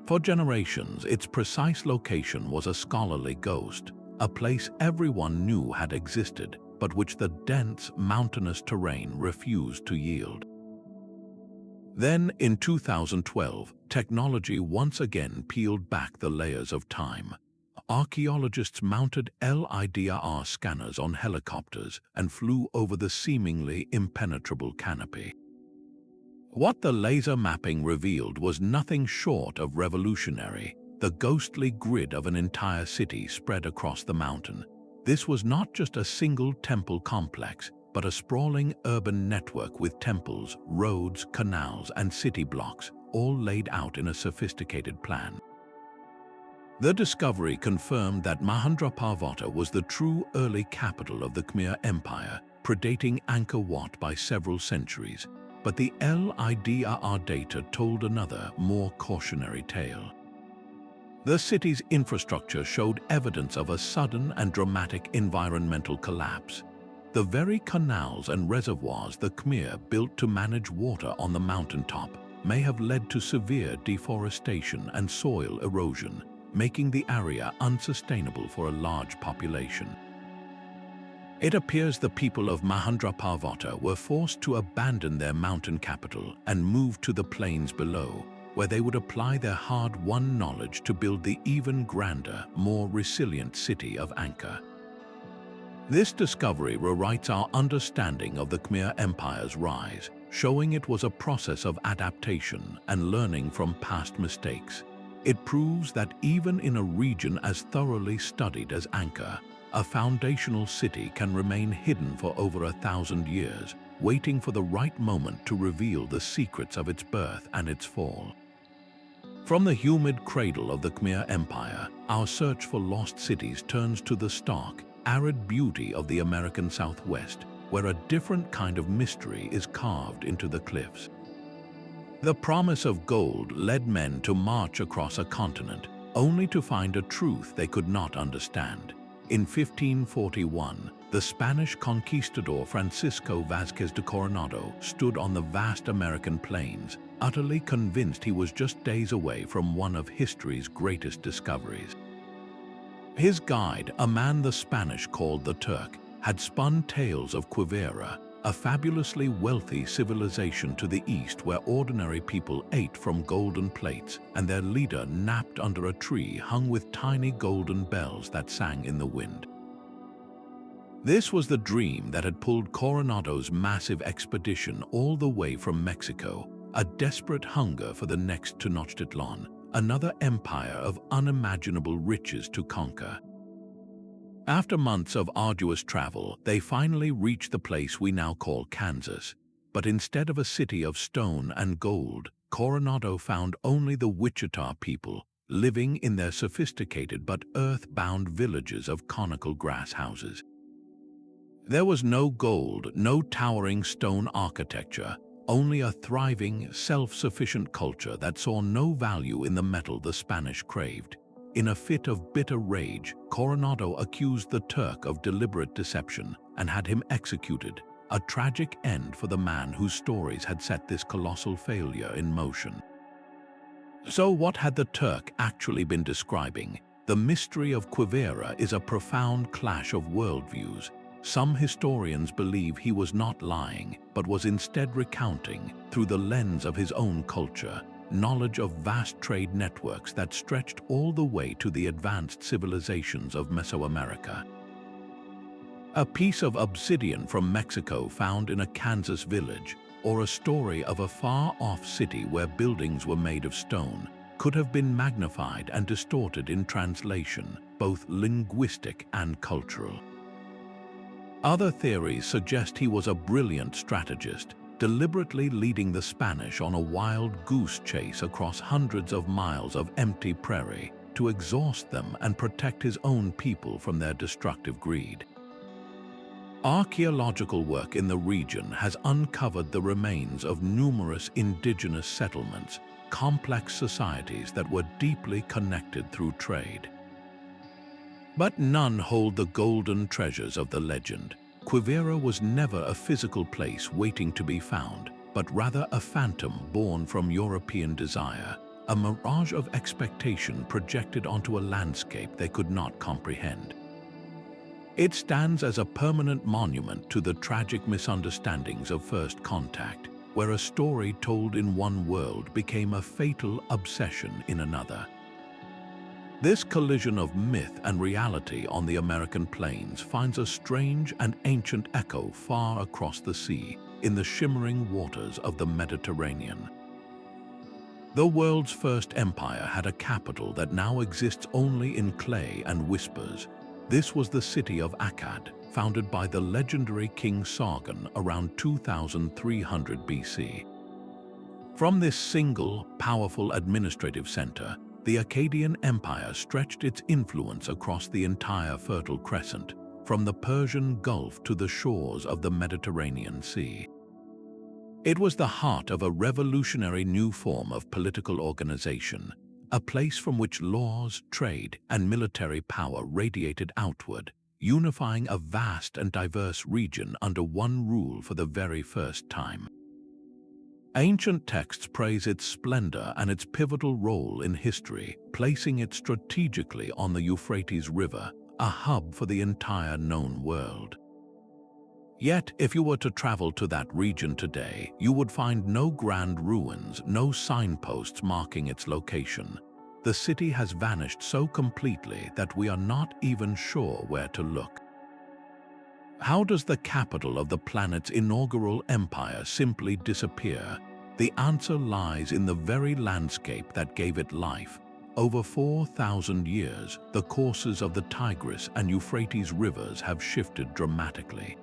For generations, its precise location was a scholarly ghost, a place everyone knew had existed, but which the dense, mountainous terrain refused to yield. Then, in 2012, technology once again peeled back the layers of time. Archaeologists mounted LIDAR scanners on helicopters and flew over the seemingly impenetrable canopy. What the laser mapping revealed was nothing short of revolutionary, the ghostly grid of an entire city spread across the mountain. This was not just a single temple complex, but a sprawling urban network with temples, roads, canals, and city blocks, all laid out in a sophisticated plan. The discovery confirmed that Mahendraparvata was the true early capital of the Khmer Empire, predating Angkor Wat by several centuries. But the LIDAR data told another, more cautionary tale. The city's infrastructure showed evidence of a sudden and dramatic environmental collapse. The very canals and reservoirs the Khmer built to manage water on the mountaintop may have led to severe deforestation and soil erosion, making the area unsustainable for a large population. It appears the people of Mahendraparvata were forced to abandon their mountain capital and move to the plains below, where they would apply their hard-won knowledge to build the even grander, more resilient city of Angkor. This discovery rewrites our understanding of the Khmer Empire's rise, showing it was a process of adaptation and learning from past mistakes. It proves that even in a region as thoroughly studied as Angkor, a foundational city can remain hidden for over 1,000 years, waiting for the right moment to reveal the secrets of its birth and its fall. From the humid cradle of the Khmer Empire, our search for lost cities turns to the stark, arid beauty of the American Southwest, where a different kind of mystery is carved into the cliffs. The promise of gold led men to march across a continent, only to find a truth they could not understand. In 1541, the Spanish conquistador Francisco Vázquez de Coronado stood on the vast American plains, utterly convinced he was just days away from one of history's greatest discoveries. His guide, a man the Spanish called the Turk, had spun tales of Quivira, a fabulously wealthy civilization to the east where ordinary people ate from golden plates and their leader napped under a tree hung with tiny golden bells that sang in the wind. This was the dream that had pulled Coronado's massive expedition all the way from Mexico, a desperate hunger for the next Tenochtitlan, another empire of unimaginable riches to conquer. After months of arduous travel, they finally reached the place we now call Kansas. But instead of a city of stone and gold, Coronado found only the Wichita people, living in their sophisticated but earth-bound villages of conical grass houses. There was no gold, no towering stone architecture, only a thriving, self-sufficient culture that saw no value in the metal the Spanish craved. In a fit of bitter rage, Coronado accused the Turk of deliberate deception and had him executed, a tragic end for the man whose stories had set this colossal failure in motion. So what had the Turk actually been describing? The mystery of Quivira is a profound clash of worldviews. Some historians believe he was not lying, but was instead recounting, through the lens of his own culture, knowledge of vast trade networks that stretched all the way to the advanced civilizations of Mesoamerica. A piece of obsidian from Mexico found in a Kansas village, or a story of a far-off city where buildings were made of stone, could have been magnified and distorted in translation, both linguistic and cultural. Other theories suggest he was a brilliant strategist, deliberately leading the Spanish on a wild goose chase across hundreds of miles of empty prairie to exhaust them and protect his own people from their destructive greed. Archaeological work in the region has uncovered the remains of numerous indigenous settlements, complex societies that were deeply connected through trade. But none hold the golden treasures of the legend. Quivira was never a physical place waiting to be found, but rather a phantom born from European desire, a mirage of expectation projected onto a landscape they could not comprehend. It stands as a permanent monument to the tragic misunderstandings of first contact, where a story told in one world became a fatal obsession in another. This collision of myth and reality on the American plains finds a strange and ancient echo far across the sea, in the shimmering waters of the Mediterranean. The world's first empire had a capital that now exists only in clay and whispers. This was the city of Akkad, founded by the legendary King Sargon around 2300 BC. From this single, powerful administrative center, the Akkadian Empire stretched its influence across the entire Fertile Crescent, from the Persian Gulf to the shores of the Mediterranean Sea. It was the heart of a revolutionary new form of political organization, a place from which laws, trade, and military power radiated outward, unifying a vast and diverse region under one rule for the very first time. Ancient texts praise its splendor and its pivotal role in history, placing it strategically on the Euphrates River, a hub for the entire known world. Yet, if you were to travel to that region today, you would find no grand ruins, no signposts marking its location. The city has vanished so completely that we are not even sure where to look. How does the capital of the planet's inaugural empire simply disappear? The answer lies in the very landscape that gave it life, Over 4,000 years, the courses of the Tigris and Euphrates rivers have shifted dramatically.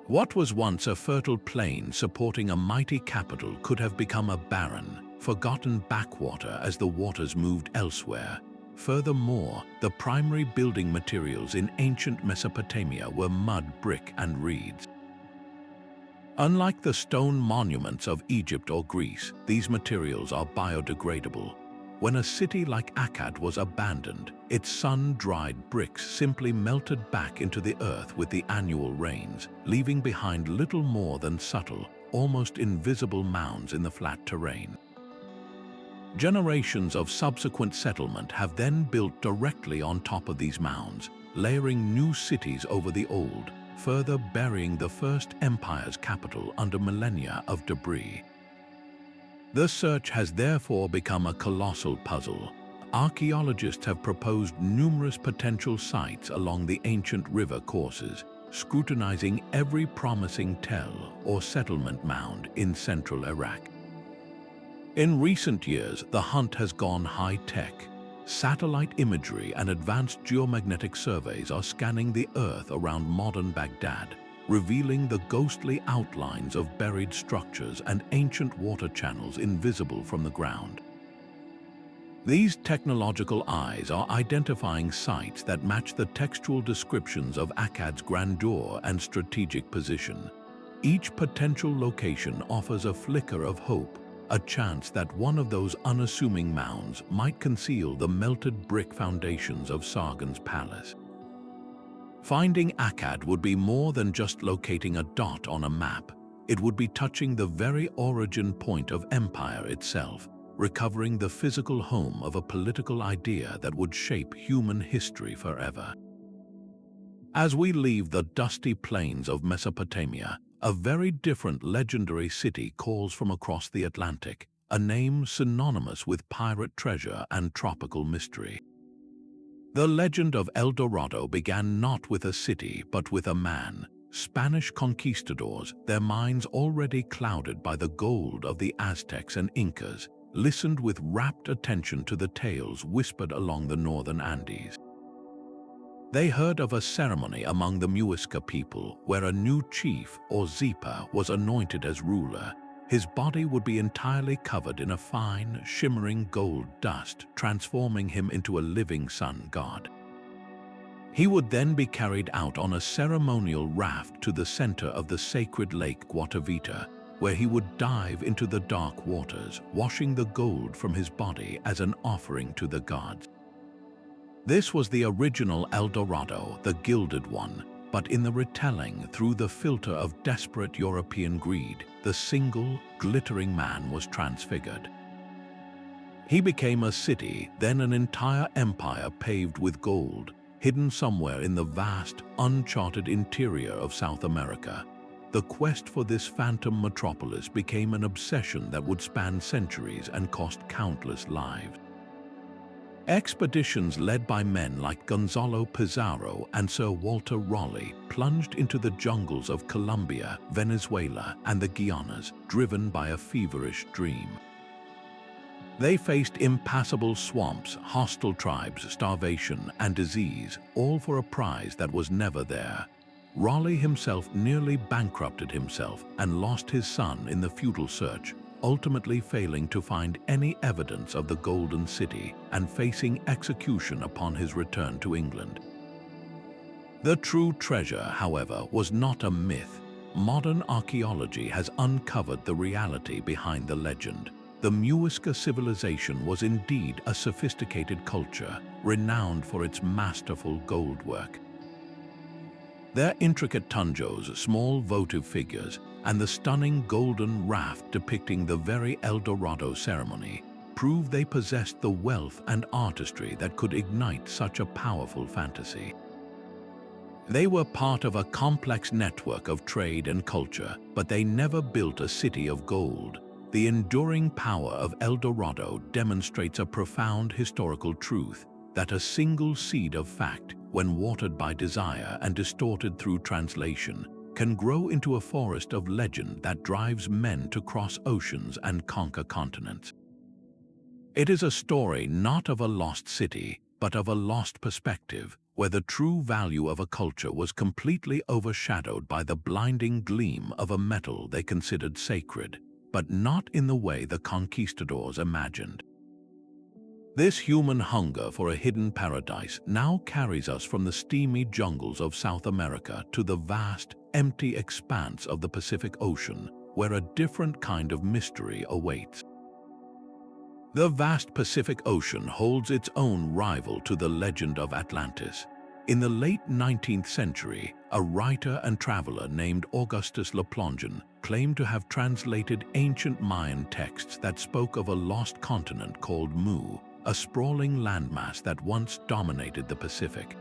What was once a fertile plain supporting a mighty capital could have become a barren, forgotten backwater as the waters moved elsewhere. Furthermore, the primary building materials in ancient Mesopotamia were mud, brick, and reeds. Unlike the stone monuments of Egypt or Greece, these materials are biodegradable. When a city like Akkad was abandoned, its sun-dried bricks simply melted back into the earth with the annual rains, leaving behind little more than subtle, almost invisible mounds in the flat terrain. Generations of subsequent settlement have then built directly on top of these mounds, layering new cities over the old, further burying the first empire's capital under millennia of debris. The search has therefore become a colossal puzzle. Archaeologists have proposed numerous potential sites along the ancient river courses, scrutinizing every promising tell or settlement mound in central Iraq. In recent years, the hunt has gone high-tech. Satellite imagery and advanced geomagnetic surveys are scanning the earth around modern Baghdad, revealing the ghostly outlines of buried structures and ancient water channels invisible from the ground. These technological eyes are identifying sites that match the textual descriptions of Akkad's grandeur and strategic position. Each potential location offers a flicker of hope, a chance that one of those unassuming mounds might conceal the melted brick foundations of Sargon's palace. Finding Akkad would be more than just locating a dot on a map. It would be touching the very origin point of empire itself, recovering the physical home of a political idea that would shape human history forever. As we leave the dusty plains of Mesopotamia, a very different legendary city calls from across the Atlantic, a name synonymous with pirate treasure and tropical mystery. The legend of El Dorado began not with a city but with a man. Spanish conquistadors, their minds already clouded by the gold of the Aztecs and Incas, listened with rapt attention to the tales whispered along the northern Andes. They heard of a ceremony among the Muisca people where a new chief, or Zipa, was anointed as ruler. His body would be entirely covered in a fine, shimmering gold dust, transforming him into a living sun god. He would then be carried out on a ceremonial raft to the center of the sacred lake Guatavita, where he would dive into the dark waters, washing the gold from his body as an offering to the gods. This was the original El Dorado, the gilded one, but in the retelling through the filter of desperate European greed, the single, glittering man was transfigured. He became a city, then an entire empire paved with gold, hidden somewhere in the vast, uncharted interior of South America. The quest for this phantom metropolis became an obsession that would span centuries and cost countless lives. Expeditions led by men like Gonzalo Pizarro and Sir Walter Raleigh plunged into the jungles of Colombia, Venezuela, and the Guianas, driven by a feverish dream. They faced impassable swamps, hostile tribes, starvation, and disease, all for a prize that was never there. Raleigh himself nearly bankrupted himself and lost his son in the futile search, ultimately failing to find any evidence of the Golden City and facing execution upon his return to England. The true treasure, however, was not a myth. Modern archaeology has uncovered the reality behind the legend. The Muisca civilization was indeed a sophisticated culture, renowned for its masterful goldwork. Their intricate tunjos, small votive figures, and the stunning golden raft depicting the very El Dorado ceremony prove they possessed the wealth and artistry that could ignite such a powerful fantasy. They were part of a complex network of trade and culture, but they never built a city of gold. The enduring power of El Dorado demonstrates a profound historical truth that a single seed of fact, when watered by desire and distorted through translation, can grow into a forest of legend that drives men to cross oceans and conquer continents. It is a story not of a lost city, but of a lost perspective, where the true value of a culture was completely overshadowed by the blinding gleam of a metal they considered sacred, but not in the way the conquistadors imagined. This human hunger for a hidden paradise now carries us from the steamy jungles of South America to the vast, empty expanse of the Pacific Ocean, where a different kind of mystery awaits. The vast Pacific Ocean holds its own rival to the legend of Atlantis. In the late 19th century, a writer and traveler named Augustus Le Plongeon claimed to have translated ancient Mayan texts that spoke of a lost continent called Mu, a sprawling landmass that once dominated the Pacific.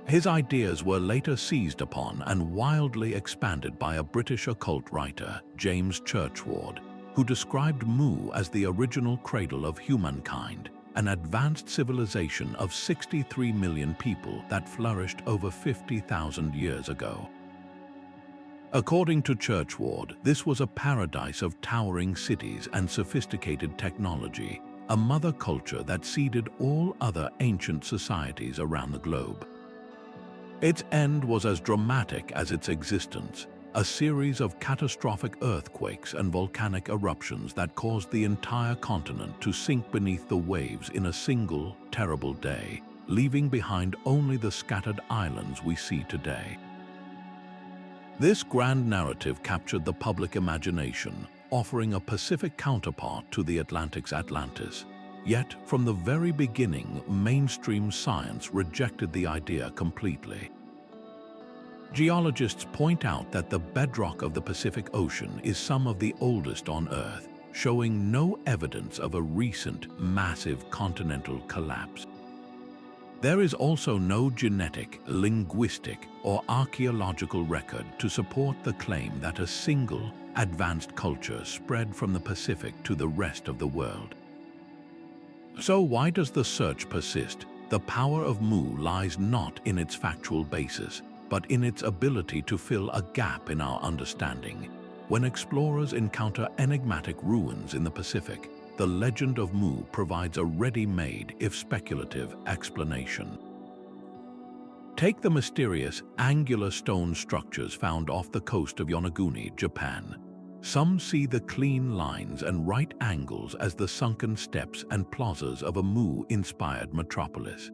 His ideas were later seized upon and wildly expanded by a British occult writer, James Churchward, who described Mu as the original cradle of humankind, an advanced civilization of 63 million people that flourished over 50,000 years ago. According to Churchward, this was a paradise of towering cities and sophisticated technology, a mother culture that seeded all other ancient societies around the globe. Its end was as dramatic as its existence, a series of catastrophic earthquakes and volcanic eruptions that caused the entire continent to sink beneath the waves in a single, terrible day, leaving behind only the scattered islands we see today. This grand narrative captured the public imagination, offering a Pacific counterpart to the Atlantic's Atlantis. Yet, from the very beginning, mainstream science rejected the idea completely. Geologists point out that the bedrock of the Pacific Ocean is some of the oldest on Earth, showing no evidence of a recent, massive continental collapse. There is also no genetic, linguistic, or archaeological record to support the claim that a single, advanced culture spread from the Pacific to the rest of the world. So why does the search persist? The power of Mu lies not in its factual basis, but in its ability to fill a gap in our understanding. When explorers encounter enigmatic ruins in the Pacific, the legend of Mu provides a ready-made, if speculative, explanation. Take the mysterious, angular stone structures found off the coast of Yonaguni, Japan. Some see the clean lines and right angles as the sunken steps and plazas of a Mu-inspired metropolis.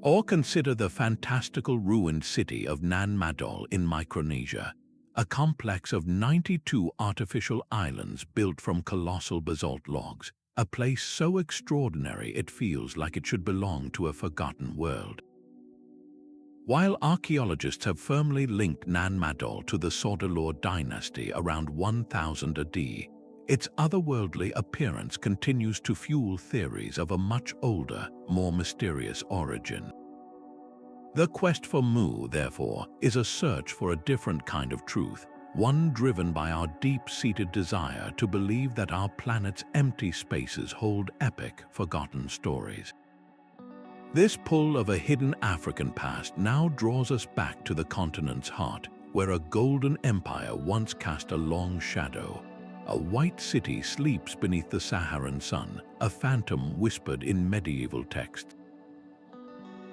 Or consider the fantastical ruined city of Nan Madol in Micronesia, a complex of 92 artificial islands built from colossal basalt logs, a place so extraordinary it feels like it should belong to a forgotten world. While archaeologists have firmly linked Nan Madol to the Sodalor dynasty around 1000 AD, its otherworldly appearance continues to fuel theories of a much older, more mysterious origin. The quest for Mu, therefore, is a search for a different kind of truth, one driven by our deep-seated desire to believe that our planet's empty spaces hold epic, forgotten stories. This pull of a hidden African past now draws us back to the continent's heart, where a golden empire once cast a long shadow. A white city sleeps beneath the Saharan sun, a phantom whispered in medieval texts.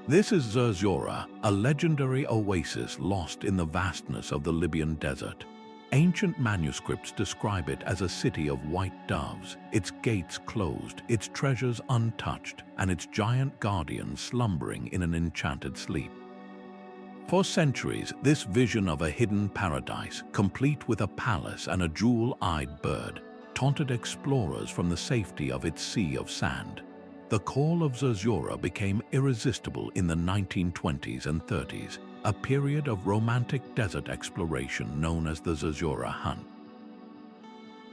This is Zerzura, a legendary oasis lost in the vastness of the Libyan desert. Ancient manuscripts describe it as a city of white doves, its gates closed, its treasures untouched, and its giant guardian slumbering in an enchanted sleep. For centuries, this vision of a hidden paradise, complete with a palace and a jewel-eyed bird, taunted explorers from the safety of its sea of sand. The call of Zerzura became irresistible in the 1920s and 30s, a period of romantic desert exploration known as the Zerzura Hunt.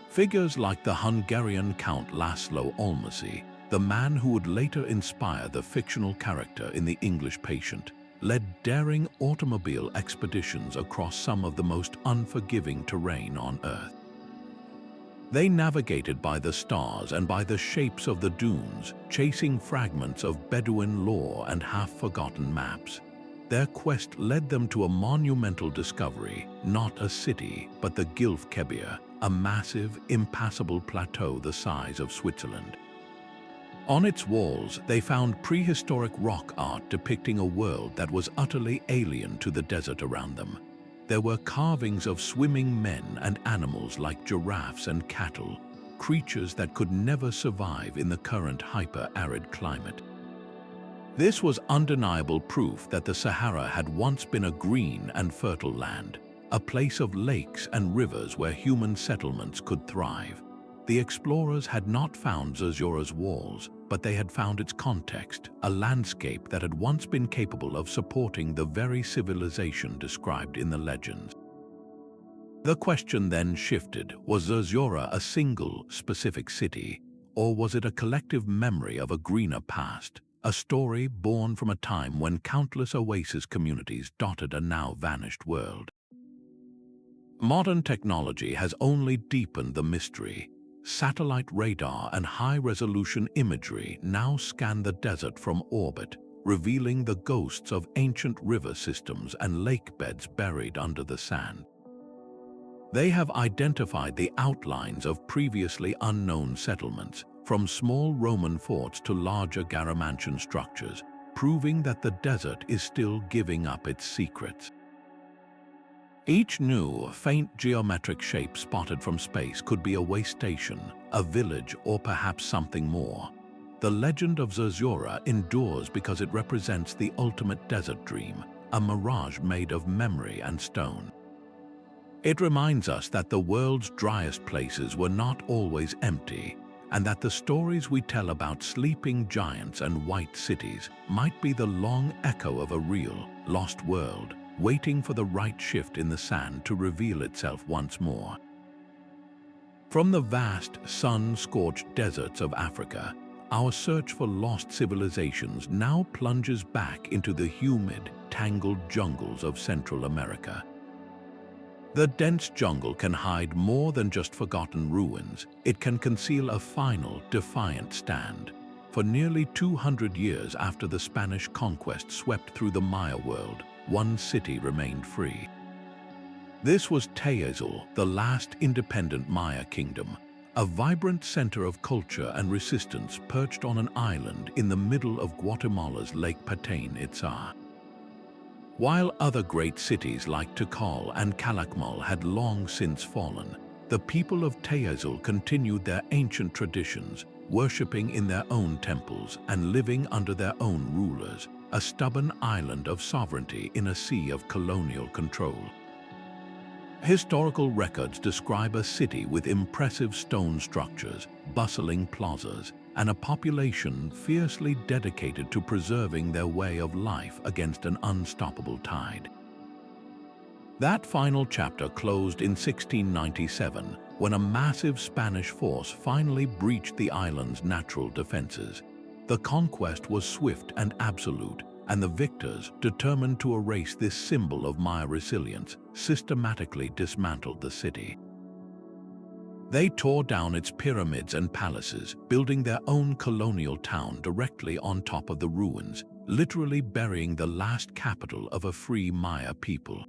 Figures like the Hungarian Count Laszlo Olmosy, the man who would later inspire the fictional character in The English Patient, led daring automobile expeditions across some of the most unforgiving terrain on Earth. They navigated by the stars and by the shapes of the dunes, chasing fragments of Bedouin lore and half-forgotten maps. Their quest led them to a monumental discovery, not a city, but the Gilf Kebir, a massive, impassable plateau the size of Switzerland. On its walls, they found prehistoric rock art depicting a world that was utterly alien to the desert around them. There were carvings of swimming men and animals like giraffes and cattle, creatures that could never survive in the current hyper-arid climate. This was undeniable proof that the Sahara had once been a green and fertile land, a place of lakes and rivers where human settlements could thrive. The explorers had not found Zerzura's walls, but they had found its context, a landscape that had once been capable of supporting the very civilization described in the legends. The question then shifted: was Zerzura a single, specific city, or was it a collective memory of a greener past, a story born from a time when countless oasis communities dotted a now-vanished world? Modern technology has only deepened the mystery. Satellite radar and high-resolution imagery now scan the desert from orbit, revealing the ghosts of ancient river systems and lake beds buried under the sand. They have identified the outlines of previously unknown settlements, from small Roman forts to larger Garamantian structures, proving that the desert is still giving up its secrets. Each new, faint geometric shape spotted from space could be a way station, a village, or perhaps something more. The legend of Zerzura endures because it represents the ultimate desert dream, a mirage made of memory and stone. It reminds us that the world's driest places were not always empty, and that the stories we tell about sleeping giants and white cities might be the long echo of a real, lost world, waiting for the right shift in the sand to reveal itself once more. From the vast, sun-scorched deserts of Africa, our search for lost civilizations now plunges back into the humid, tangled jungles of Central America. The dense jungle can hide more than just forgotten ruins. It can conceal a final, defiant stand. For nearly 200 years after the Spanish conquest swept through the Maya world, one city remained free. This was Kitezh, the last independent Maya kingdom, a vibrant center of culture and resistance perched on an island in the middle of Guatemala's Lake Paititi. While other great cities like Tikal and Calakmul had long since fallen, the people of Kitezh continued their ancient traditions, worshipping in their own temples and living under their own rulers, a stubborn island of sovereignty in a sea of colonial control. Historical records describe a city with impressive stone structures, bustling plazas, and a population fiercely dedicated to preserving their way of life against an unstoppable tide. That final chapter closed in 1697, when a massive Spanish force finally breached the island's natural defenses. The conquest was swift and absolute, and the victors, determined to erase this symbol of Maya resilience, systematically dismantled the city. They tore down its pyramids and palaces, building their own colonial town directly on top of the ruins, literally burying the last capital of a free Maya people.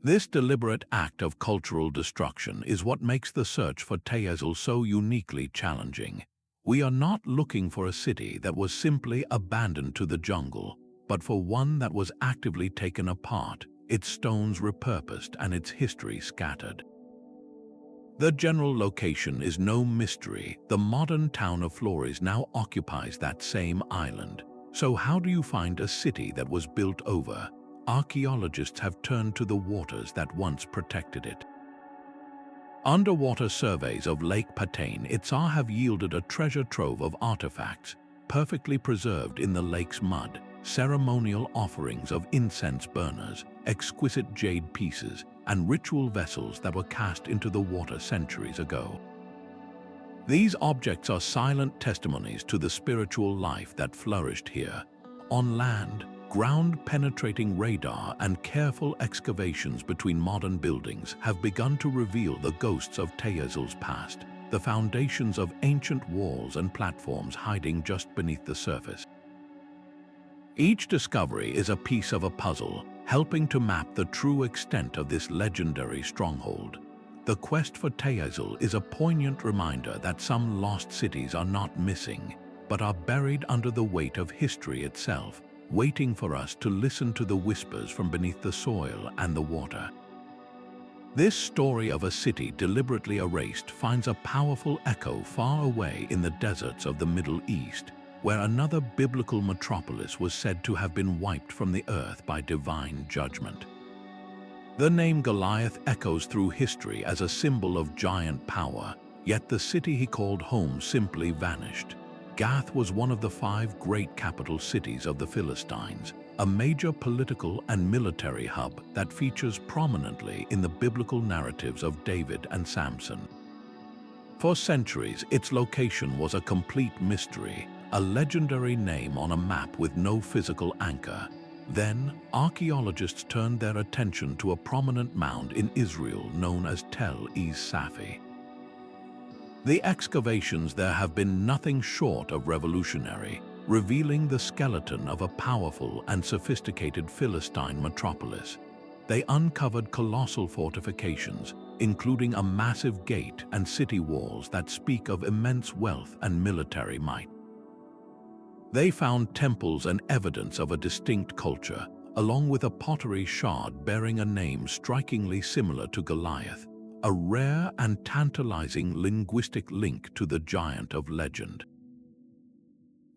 This deliberate act of cultural destruction is what makes the search for Kitezh so uniquely challenging. We are not looking for a city that was simply abandoned to the jungle, but for one that was actively taken apart, its stones repurposed and its history scattered. The general location is no mystery. The modern town of Flores now occupies that same island. So how do you find a city that was built over? Archaeologists have turned to the waters that once protected it. Underwater surveys of Lake Paititi have yielded a treasure trove of artifacts, perfectly preserved in the lake's mud, ceremonial offerings of incense burners, exquisite jade pieces, and ritual vessels that were cast into the water centuries ago. These objects are silent testimonies to the spiritual life that flourished here. On land, ground-penetrating radar and careful excavations between modern buildings have begun to reveal the ghosts of Kitezh's past, the foundations of ancient walls and platforms hiding just beneath the surface. Each discovery is a piece of a puzzle, helping to map the true extent of this legendary stronghold. The quest for Kitezh is a poignant reminder that some lost cities are not missing, but are buried under the weight of history itself, waiting for us to listen to the whispers from beneath the soil and the water. This story of a city deliberately erased finds a powerful echo far away in the deserts of the Middle East, where another biblical metropolis was said to have been wiped from the earth by divine judgment. The name Goliath echoes through history as a symbol of giant power, yet the city he called home simply vanished. Gath was one of the 5 great capital cities of the Philistines, a major political and military hub that features prominently in the biblical narratives of David and Samson. For centuries, its location was a complete mystery, a legendary name on a map with no physical anchor. Then, archaeologists turned their attention to a prominent mound in Israel known as Tel Es-Safi. The excavations there have been nothing short of revolutionary, revealing the skeleton of a powerful and sophisticated Philistine metropolis. They uncovered colossal fortifications, including a massive gate and city walls that speak of immense wealth and military might. They found temples and evidence of a distinct culture, along with a pottery shard bearing a name strikingly similar to Goliath, a rare and tantalizing linguistic link to the giant of legend.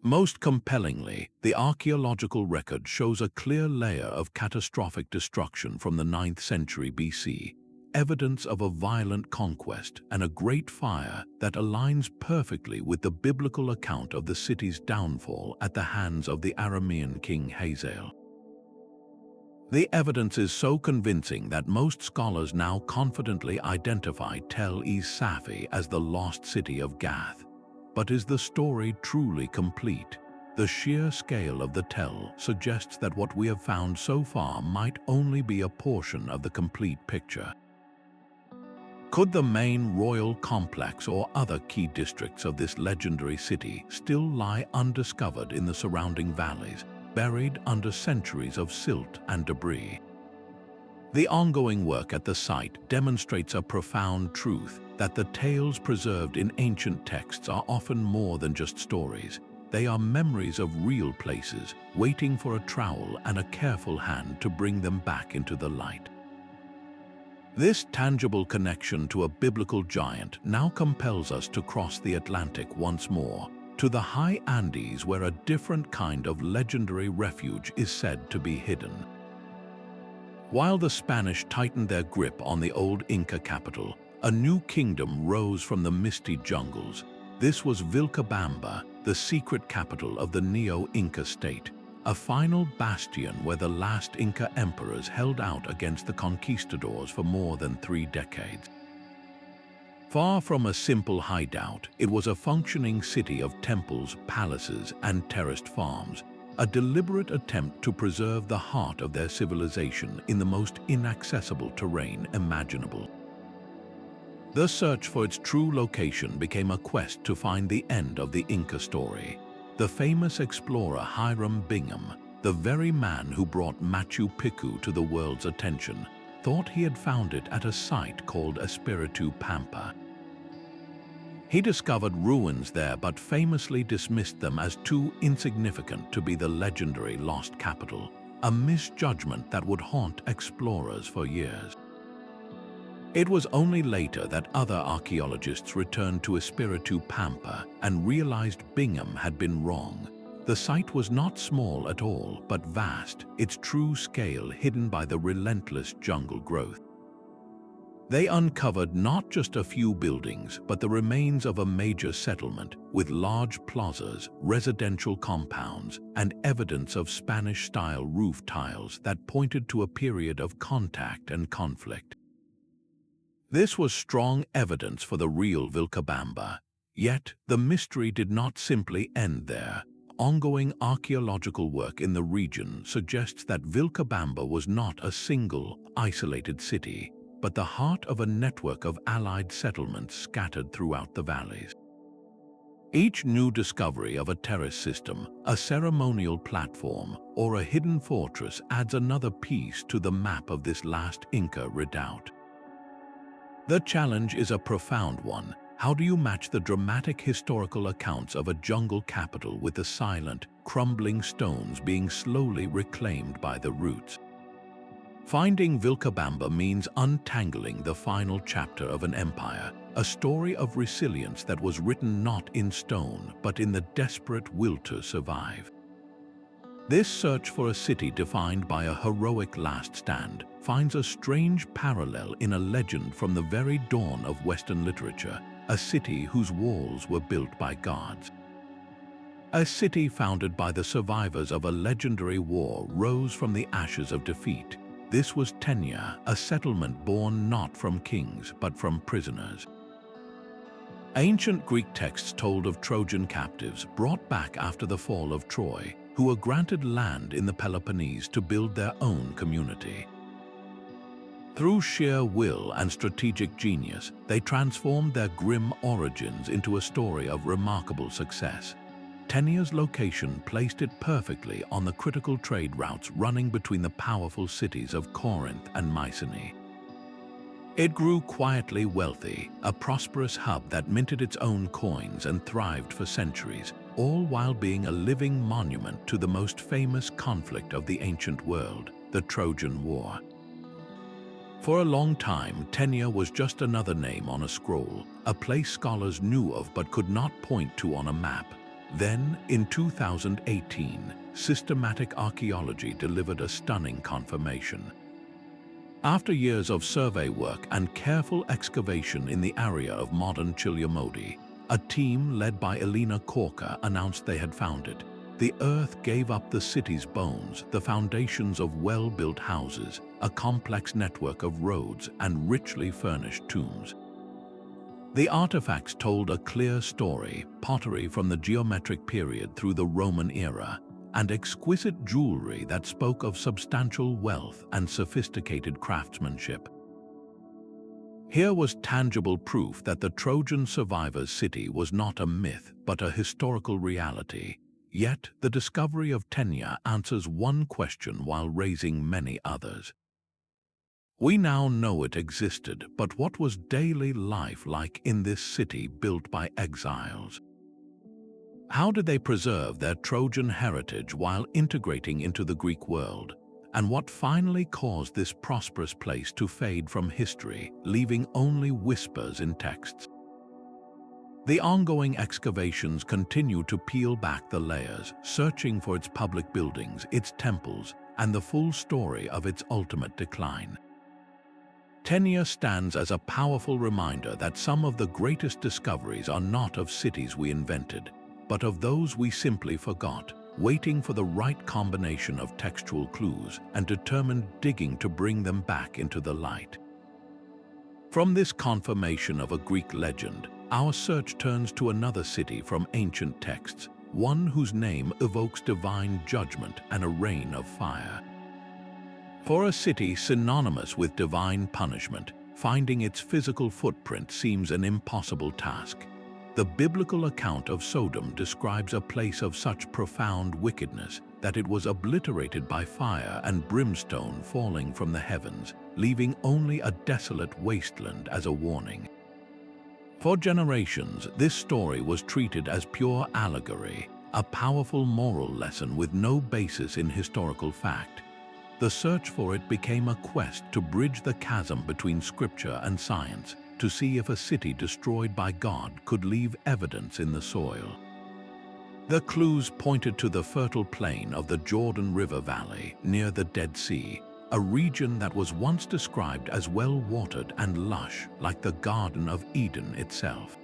Most compellingly, the archaeological record shows a clear layer of catastrophic destruction from the 9th century BC, evidence of a violent conquest and a great fire that aligns perfectly with the biblical account of the city's downfall at the hands of the Aramean king Hazael. The evidence is so convincing that most scholars now confidently identify Tel Es-Safi as the lost city of Gath. But is the story truly complete? The sheer scale of the tell suggests that what we have found so far might only be a portion of the complete picture. Could the main royal complex or other key districts of this legendary city still lie undiscovered in the surrounding valleys, buried under centuries of silt and debris? The ongoing work at the site demonstrates a profound truth that the tales preserved in ancient texts are often more than just stories. They are memories of real places, waiting for a trowel and a careful hand to bring them back into the light. This tangible connection to a biblical giant now compels us to cross the Atlantic once more, to the high Andes where a different kind of legendary refuge is said to be hidden. While the Spanish tightened their grip on the old Inca capital, a new kingdom rose from the misty jungles. This was Vilcabamba, the secret capital of the Neo-Inca state, a final bastion where the last Inca emperors held out against the conquistadors for more than 3 decades. Far from a simple hideout, it was a functioning city of temples, palaces, and terraced farms, a deliberate attempt to preserve the heart of their civilization in the most inaccessible terrain imaginable. The search for its true location became a quest to find the end of the Inca story. The famous explorer Hiram Bingham, the very man who brought Machu Picchu to the world's attention, thought he had found it at a site called Espiritu Pampa. He discovered ruins there but famously dismissed them as too insignificant to be the legendary lost capital, a misjudgment that would haunt explorers for years. It was only later that other archaeologists returned to Espiritu Pampa and realized Bingham had been wrong. The site was not small at all, but vast, its true scale hidden by the relentless jungle growth. They uncovered not just a few buildings, but the remains of a major settlement with large plazas, residential compounds, and evidence of Spanish-style roof tiles that pointed to a period of contact and conflict. This was strong evidence for the real Vilcabamba. Yet, the mystery did not simply end there. Ongoing archaeological work in the region suggests that Vilcabamba was not a single, isolated city, but the heart of a network of allied settlements scattered throughout the valleys. Each new discovery of a terrace system, a ceremonial platform, or a hidden fortress adds another piece to the map of this last Inca redoubt. The challenge is a profound one. How do you match the dramatic historical accounts of a jungle capital with the silent, crumbling stones being slowly reclaimed by the roots? Finding Vilcabamba means untangling the final chapter of an empire, a story of resilience that was written not in stone, but in the desperate will to survive. This search for a city defined by a heroic last stand finds a strange parallel in a legend from the very dawn of Western literature, a city whose walls were built by gods. A city founded by the survivors of a legendary war rose from the ashes of defeat. This was Tenya, a settlement born not from kings but from prisoners. Ancient Greek texts told of Trojan captives brought back after the fall of Troy, who were granted land in the Peloponnese to build their own community. Through sheer will and strategic genius, they transformed their grim origins into a story of remarkable success. Tenya's location placed it perfectly on the critical trade routes running between the powerful cities of Corinth and Mycenae. It grew quietly wealthy, a prosperous hub that minted its own coins and thrived for centuries, all while being a living monument to the most famous conflict of the ancient world, the Trojan War. For a long time, Tenya was just another name on a scroll, a place scholars knew of but could not point to on a map. Then, in 2018, systematic archaeology delivered a stunning confirmation. After years of survey work and careful excavation in the area of modern Chiliomodi, a team led by Elena Korka announced they had found it. The earth gave up the city's bones, the foundations of well-built houses, a complex network of roads, and richly furnished tombs. The artifacts told a clear story, pottery from the geometric period through the Roman era, and exquisite jewelry that spoke of substantial wealth and sophisticated craftsmanship. Here was tangible proof that the Trojan survivors' city was not a myth but a historical reality. Yet, the discovery of Tenya answers one question while raising many others. We now know it existed, but what was daily life like in this city built by exiles? How did they preserve their Trojan heritage while integrating into the Greek world? And what finally caused this prosperous place to fade from history, leaving only whispers in texts? The ongoing excavations continue to peel back the layers, searching for its public buildings, its temples, and the full story of its ultimate decline. Tenya stands as a powerful reminder that some of the greatest discoveries are not of cities we invented, but of those we simply forgot, waiting for the right combination of textual clues and determined digging to bring them back into the light. From this confirmation of a Greek legend, our search turns to another city from ancient texts, one whose name evokes divine judgment and a rain of fire. For a city synonymous with divine punishment, finding its physical footprint seems an impossible task. The biblical account of Sodom describes a place of such profound wickedness that it was obliterated by fire and brimstone falling from the heavens, leaving only a desolate wasteland as a warning. For generations, this story was treated as pure allegory, a powerful moral lesson with no basis in historical fact. The search for it became a quest to bridge the chasm between scripture and science, to see if a city destroyed by God could leave evidence in the soil. The clues pointed to the fertile plain of the Jordan River Valley near the Dead Sea, a region that was once described as well-watered and lush, like the Garden of Eden itself.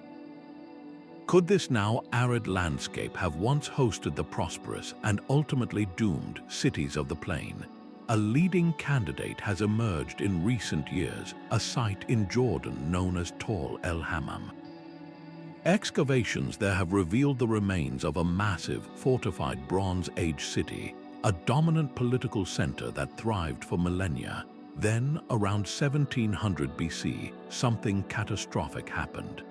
Could this now arid landscape have once hosted the prosperous and ultimately doomed cities of the plain? A leading candidate has emerged in recent years, a site in Jordan known as Tall El Hammam. Excavations there have revealed the remains of a massive, fortified Bronze Age city, a dominant political center that thrived for millennia. Then, around 1700 BC, something catastrophic happened.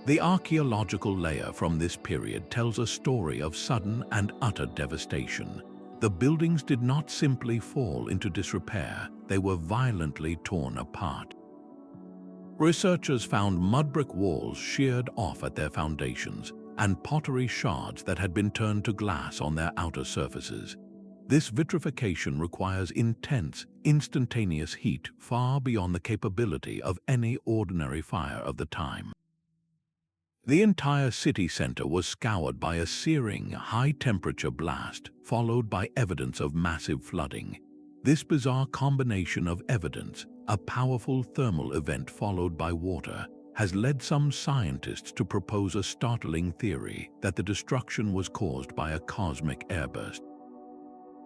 The archaeological layer from this period tells a story of sudden and utter devastation. The buildings did not simply fall into disrepair, they were violently torn apart. Researchers found mud-brick walls sheared off at their foundations and pottery shards that had been turned to glass on their outer surfaces. This vitrification requires intense, instantaneous heat far beyond the capability of any ordinary fire of the time. The entire city center was scoured by a searing, high-temperature blast, followed by evidence of massive flooding. This bizarre combination of evidence, a powerful thermal event followed by water, has led some scientists to propose a startling theory that the destruction was caused by a cosmic airburst.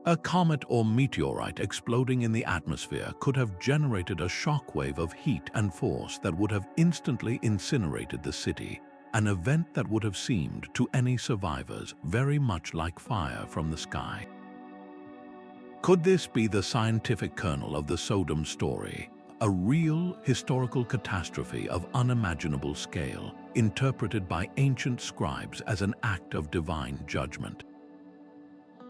A comet or meteorite exploding in the atmosphere could have generated a shockwave of heat and force that would have instantly incinerated the city, an event that would have seemed to any survivors very much like fire from the sky. Could this be the scientific kernel of the Sodom story, a real historical catastrophe of unimaginable scale, interpreted by ancient scribes as an act of divine judgment?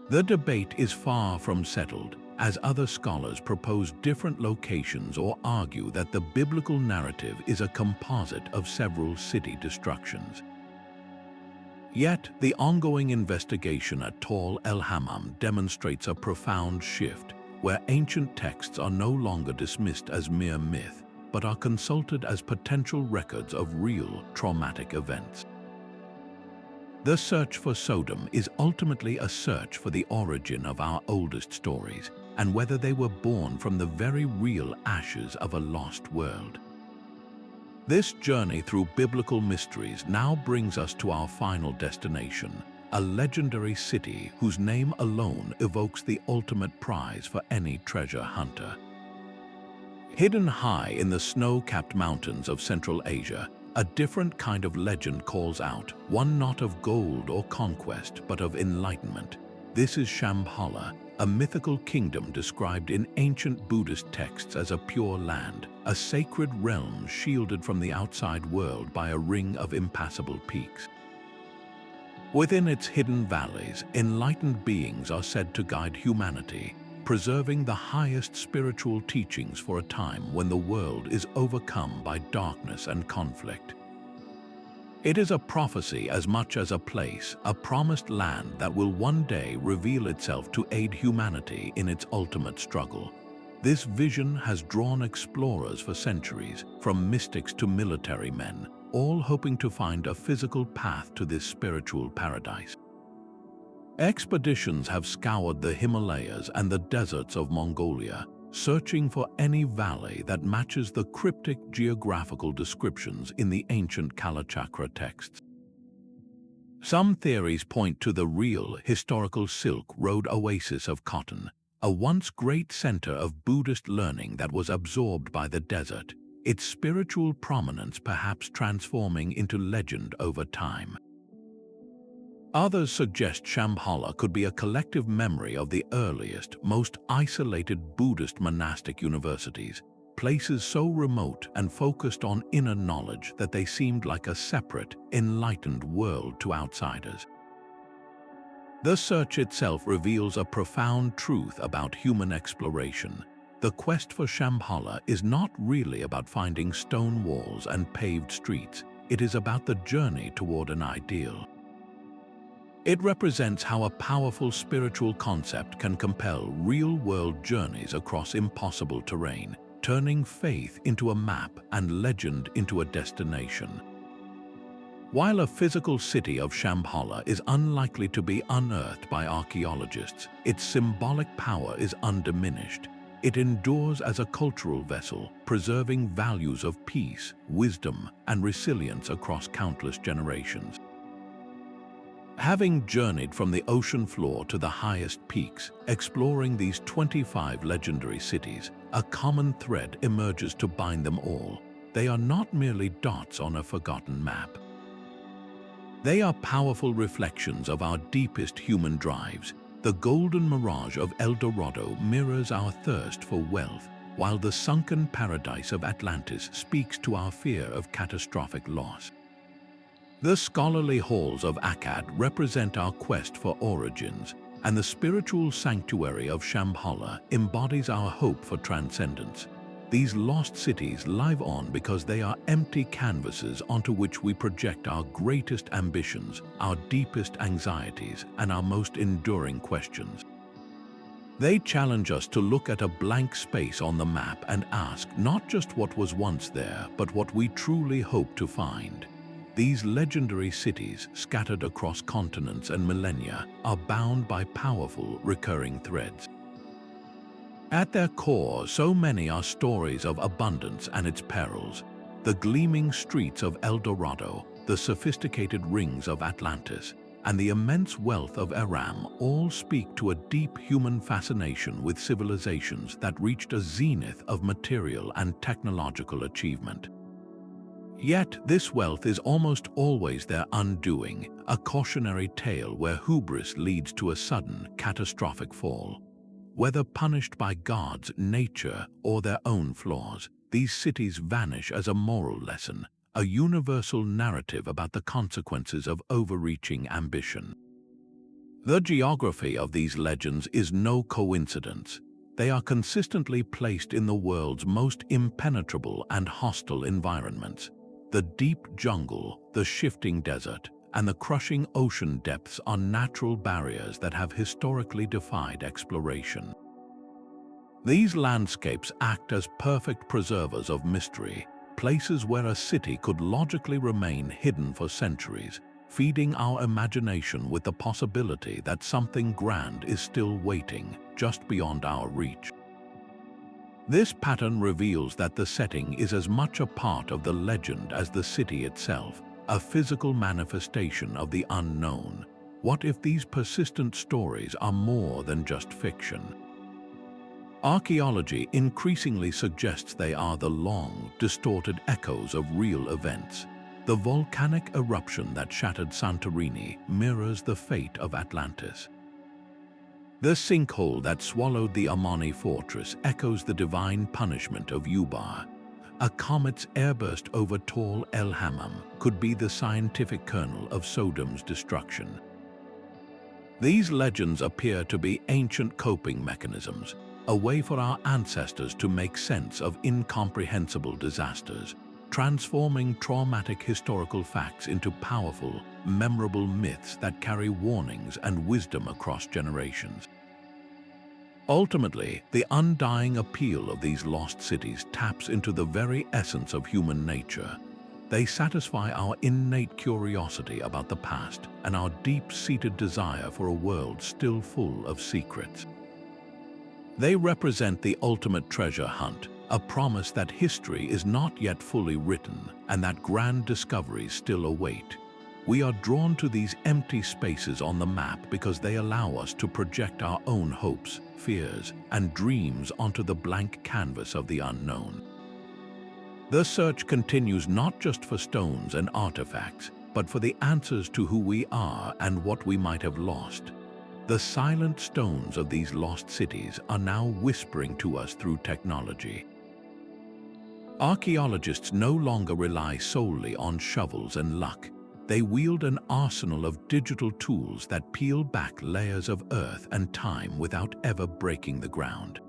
The debate is far from settled, as other scholars propose different locations or argue that the biblical narrative is a composite of several city destructions. Yet, the ongoing investigation at Tall el-Hammam demonstrates a profound shift, where ancient texts are no longer dismissed as mere myth, but are consulted as potential records of real, traumatic events. The search for Sodom is ultimately a search for the origin of our oldest stories, and whether they were born from the very real ashes of a lost world. This journey through biblical mysteries now brings us to our final destination, a legendary city whose name alone evokes the ultimate prize for any treasure hunter. Hidden high in the snow-capped mountains of Central Asia, a different kind of legend calls out, one not of gold or conquest, but of enlightenment. This is Shambhala, a mythical kingdom described in ancient Buddhist texts as a pure land, a sacred realm shielded from the outside world by a ring of impassable peaks. Within its hidden valleys, enlightened beings are said to guide humanity, preserving the highest spiritual teachings for a time when the world is overcome by darkness and conflict. It is a prophecy as much as a place, a promised land that will one day reveal itself to aid humanity in its ultimate struggle. This vision has drawn explorers for centuries, from mystics to military men, all hoping to find a physical path to this spiritual paradise. Expeditions have scoured the Himalayas and the deserts of Mongolia, searching for any valley that matches the cryptic geographical descriptions in the ancient Kalachakra texts. Some theories point to the real historical Silk Road oasis of Cotton, a once great center of Buddhist learning that was absorbed by the desert, its spiritual prominence perhaps transforming into legend over time. Others suggest Shambhala could be a collective memory of the earliest, most isolated Buddhist monastic universities, places so remote and focused on inner knowledge that they seemed like a separate, enlightened world to outsiders. The search itself reveals a profound truth about human exploration. The quest for Shambhala is not really about finding stone walls and paved streets. It is about the journey toward an ideal. It represents how a powerful spiritual concept can compel real-world journeys across impossible terrain, turning faith into a map and legend into a destination. While a physical city of Shambhala is unlikely to be unearthed by archaeologists, its symbolic power is undiminished. It endures as a cultural vessel, preserving values of peace, wisdom, and resilience across countless generations. Having journeyed from the ocean floor to the highest peaks, exploring these 25 legendary cities, a common thread emerges to bind them all. They are not merely dots on a forgotten map. They are powerful reflections of our deepest human drives. The golden mirage of El Dorado mirrors our thirst for wealth, while the sunken paradise of Atlantis speaks to our fear of catastrophic loss. The scholarly halls of Akkad represent our quest for origins, and the spiritual sanctuary of Shambhala embodies our hope for transcendence. These lost cities live on because they are empty canvases onto which we project our greatest ambitions, our deepest anxieties, and our most enduring questions. They challenge us to look at a blank space on the map and ask not just what was once there, but what we truly hope to find. These legendary cities, scattered across continents and millennia, are bound by powerful, recurring threads. At their core, so many are stories of abundance and its perils. The gleaming streets of El Dorado, the sophisticated rings of Atlantis, and the immense wealth of Aram all speak to a deep human fascination with civilizations that reached a zenith of material and technological achievement. Yet this wealth is almost always their undoing, a cautionary tale where hubris leads to a sudden, catastrophic fall. Whether punished by gods, nature, or their own flaws, these cities vanish as a moral lesson, a universal narrative about the consequences of overreaching ambition. The geography of these legends is no coincidence. They are consistently placed in the world's most impenetrable and hostile environments. The deep jungle, the shifting desert, and the crushing ocean depths are natural barriers that have historically defied exploration. These landscapes act as perfect preservers of mystery, places where a city could logically remain hidden for centuries, feeding our imagination with the possibility that something grand is still waiting, just beyond our reach. This pattern reveals that the setting is as much a part of the legend as the city itself, a physical manifestation of the unknown. What if these persistent stories are more than just fiction? Archaeology increasingly suggests they are the long, distorted echoes of real events. The volcanic eruption that shattered Santorini mirrors the fate of Atlantis. The sinkhole that swallowed the Amani fortress echoes the divine punishment of Ubar. A comet's airburst over tall El Hammam could be the scientific kernel of Sodom's destruction. These legends appear to be ancient coping mechanisms, a way for our ancestors to make sense of incomprehensible disasters, transforming traumatic historical facts into powerful, memorable myths that carry warnings and wisdom across generations. Ultimately, the undying appeal of these lost cities taps into the very essence of human nature. They satisfy our innate curiosity about the past and our deep-seated desire for a world still full of secrets. They represent the ultimate treasure hunt, a promise that history is not yet fully written and that grand discoveries still await. We are drawn to these empty spaces on the map because they allow us to project our own hopes, fears, and dreams onto the blank canvas of the unknown. The search continues not just for stones and artifacts, but for the answers to who we are and what we might have lost. The silent stones of these lost cities are now whispering to us through technology. Archaeologists no longer rely solely on shovels and luck. They wield an arsenal of digital tools that peel back layers of earth and time without ever breaking the ground.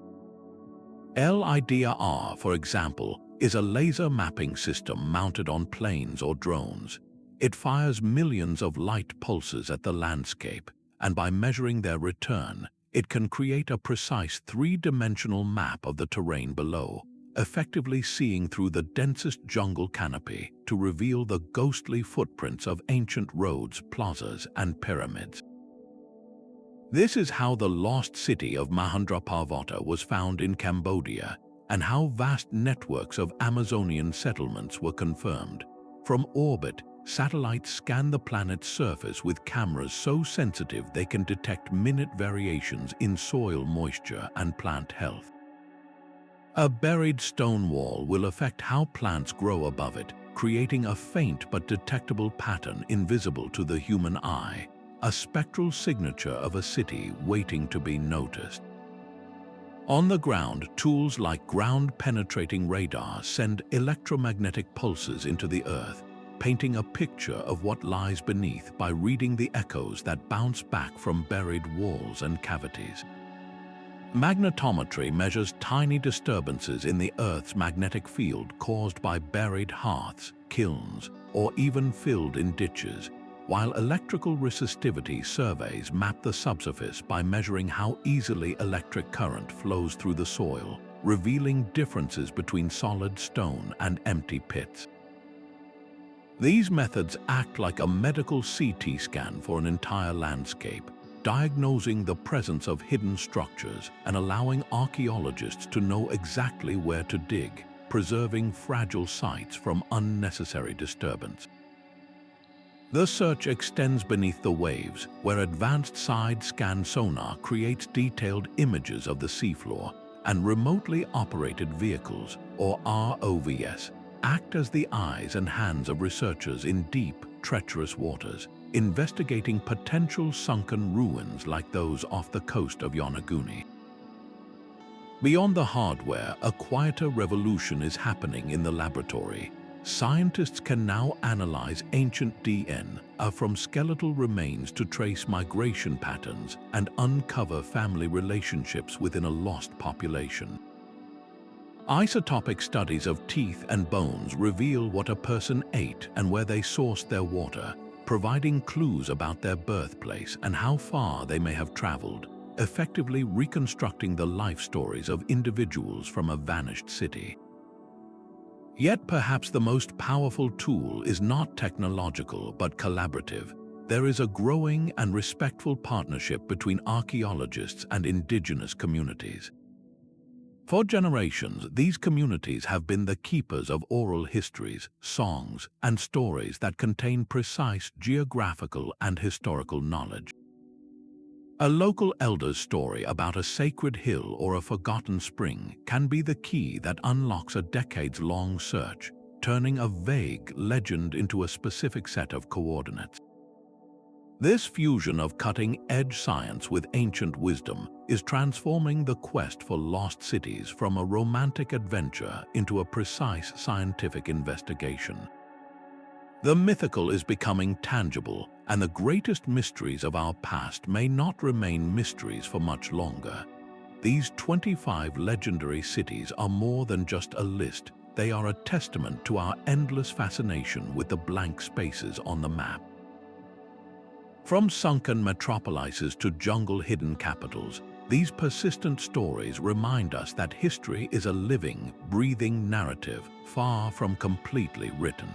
LIDAR, for example, is a laser mapping system mounted on planes or drones. It fires millions of light pulses at the landscape, and by measuring their return, it can create a precise three-dimensional map of the terrain below, effectively seeing through the densest jungle canopy to reveal the ghostly footprints of ancient roads, plazas, and pyramids. This is how the lost city of Mahendraparvata was found in Cambodia, and how vast networks of Amazonian settlements were confirmed. From orbit, satellites scan the planet's surface with cameras so sensitive they can detect minute variations in soil moisture and plant health. A buried stone wall will affect how plants grow above it, creating a faint but detectable pattern invisible to the human eye, a spectral signature of a city waiting to be noticed. On the ground, tools like ground-penetrating radar send electromagnetic pulses into the earth, painting a picture of what lies beneath by reading the echoes that bounce back from buried walls and cavities. Magnetometry measures tiny disturbances in the Earth's magnetic field caused by buried hearths, kilns, or even filled in ditches, while electrical resistivity surveys map the subsurface by measuring how easily electric current flows through the soil, revealing differences between solid stone and empty pits. These methods act like a medical CT scan for an entire landscape, diagnosing the presence of hidden structures and allowing archaeologists to know exactly where to dig, preserving fragile sites from unnecessary disturbance. The search extends beneath the waves, where advanced side-scan sonar creates detailed images of the seafloor, and remotely operated vehicles, or ROVs, act as the eyes and hands of researchers in deep, treacherous waters, investigating potential sunken ruins like those off the coast of Yonaguni. Beyond the hardware, a quieter revolution is happening in the laboratory. Scientists can now analyze ancient DNA from skeletal remains to trace migration patterns and uncover family relationships within a lost population. Isotopic studies of teeth and bones reveal what a person ate and where they sourced their water, providing clues about their birthplace and how far they may have traveled, effectively reconstructing the life stories of individuals from a vanished city. Yet perhaps the most powerful tool is not technological but collaborative. There is a growing and respectful partnership between archaeologists and indigenous communities. For generations, these communities have been the keepers of oral histories, songs, and stories that contain precise geographical and historical knowledge. A local elder's story about a sacred hill or a forgotten spring can be the key that unlocks a decades-long search, turning a vague legend into a specific set of coordinates. This fusion of cutting-edge science with ancient wisdom is transforming the quest for lost cities from a romantic adventure into a precise scientific investigation. The mythical is becoming tangible, and the greatest mysteries of our past may not remain mysteries for much longer. These 25 legendary cities are more than just a list. They are a testament to our endless fascination with the blank spaces on the map. From sunken metropolises to jungle-hidden capitals, these persistent stories remind us that history is a living, breathing narrative, far from completely written.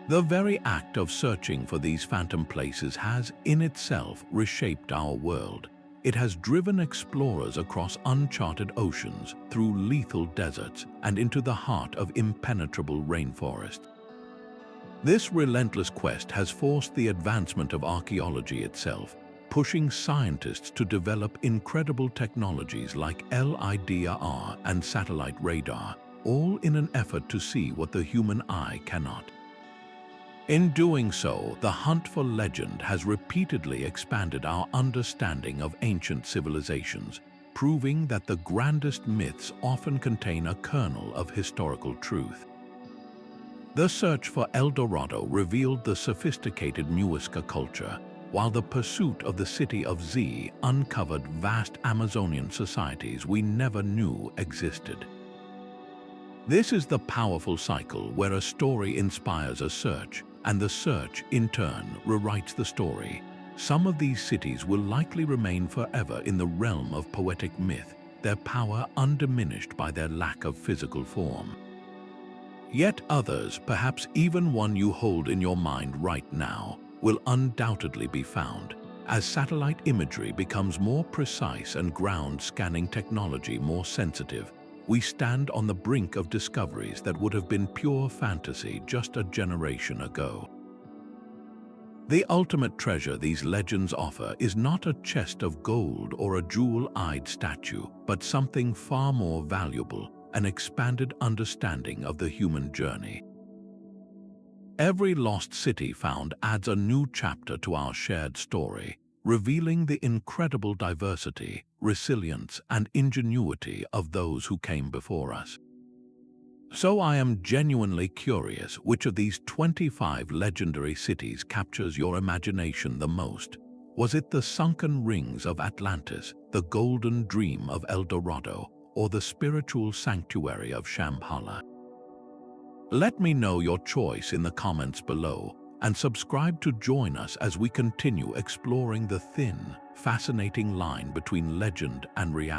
The very act of searching for these phantom places has, in itself, reshaped our world. It has driven explorers across uncharted oceans, through lethal deserts, and into the heart of impenetrable rainforests. This relentless quest has forced the advancement of archaeology itself, pushing scientists to develop incredible technologies like LIDAR and satellite radar, all in an effort to see what the human eye cannot. In doing so, the hunt for legend has repeatedly expanded our understanding of ancient civilizations, proving that the grandest myths often contain a kernel of historical truth. The search for El Dorado revealed the sophisticated Muisca culture, while the pursuit of the city of Z uncovered vast Amazonian societies we never knew existed. This is the powerful cycle where a story inspires a search, and the search, in turn, rewrites the story. Some of these cities will likely remain forever in the realm of poetic myth, their power undiminished by their lack of physical form. Yet others, perhaps even one you hold in your mind right now, will undoubtedly be found. As satellite imagery becomes more precise and ground-scanning technology more sensitive, we stand on the brink of discoveries that would have been pure fantasy just a generation ago. The ultimate treasure these legends offer is not a chest of gold or a jewel-eyed statue, but something far more valuable, an expanded understanding of the human journey. Every lost city found adds a new chapter to our shared story, revealing the incredible diversity, resilience, and ingenuity of those who came before us. So I am genuinely curious which of these 25 legendary cities captures your imagination the most. Was it the sunken rings of Atlantis, the golden dream of El Dorado, or the spiritual sanctuary of Shambhala? Let me know your choice in the comments below, and subscribe to join us as we continue exploring the thin, fascinating line between legend and reality.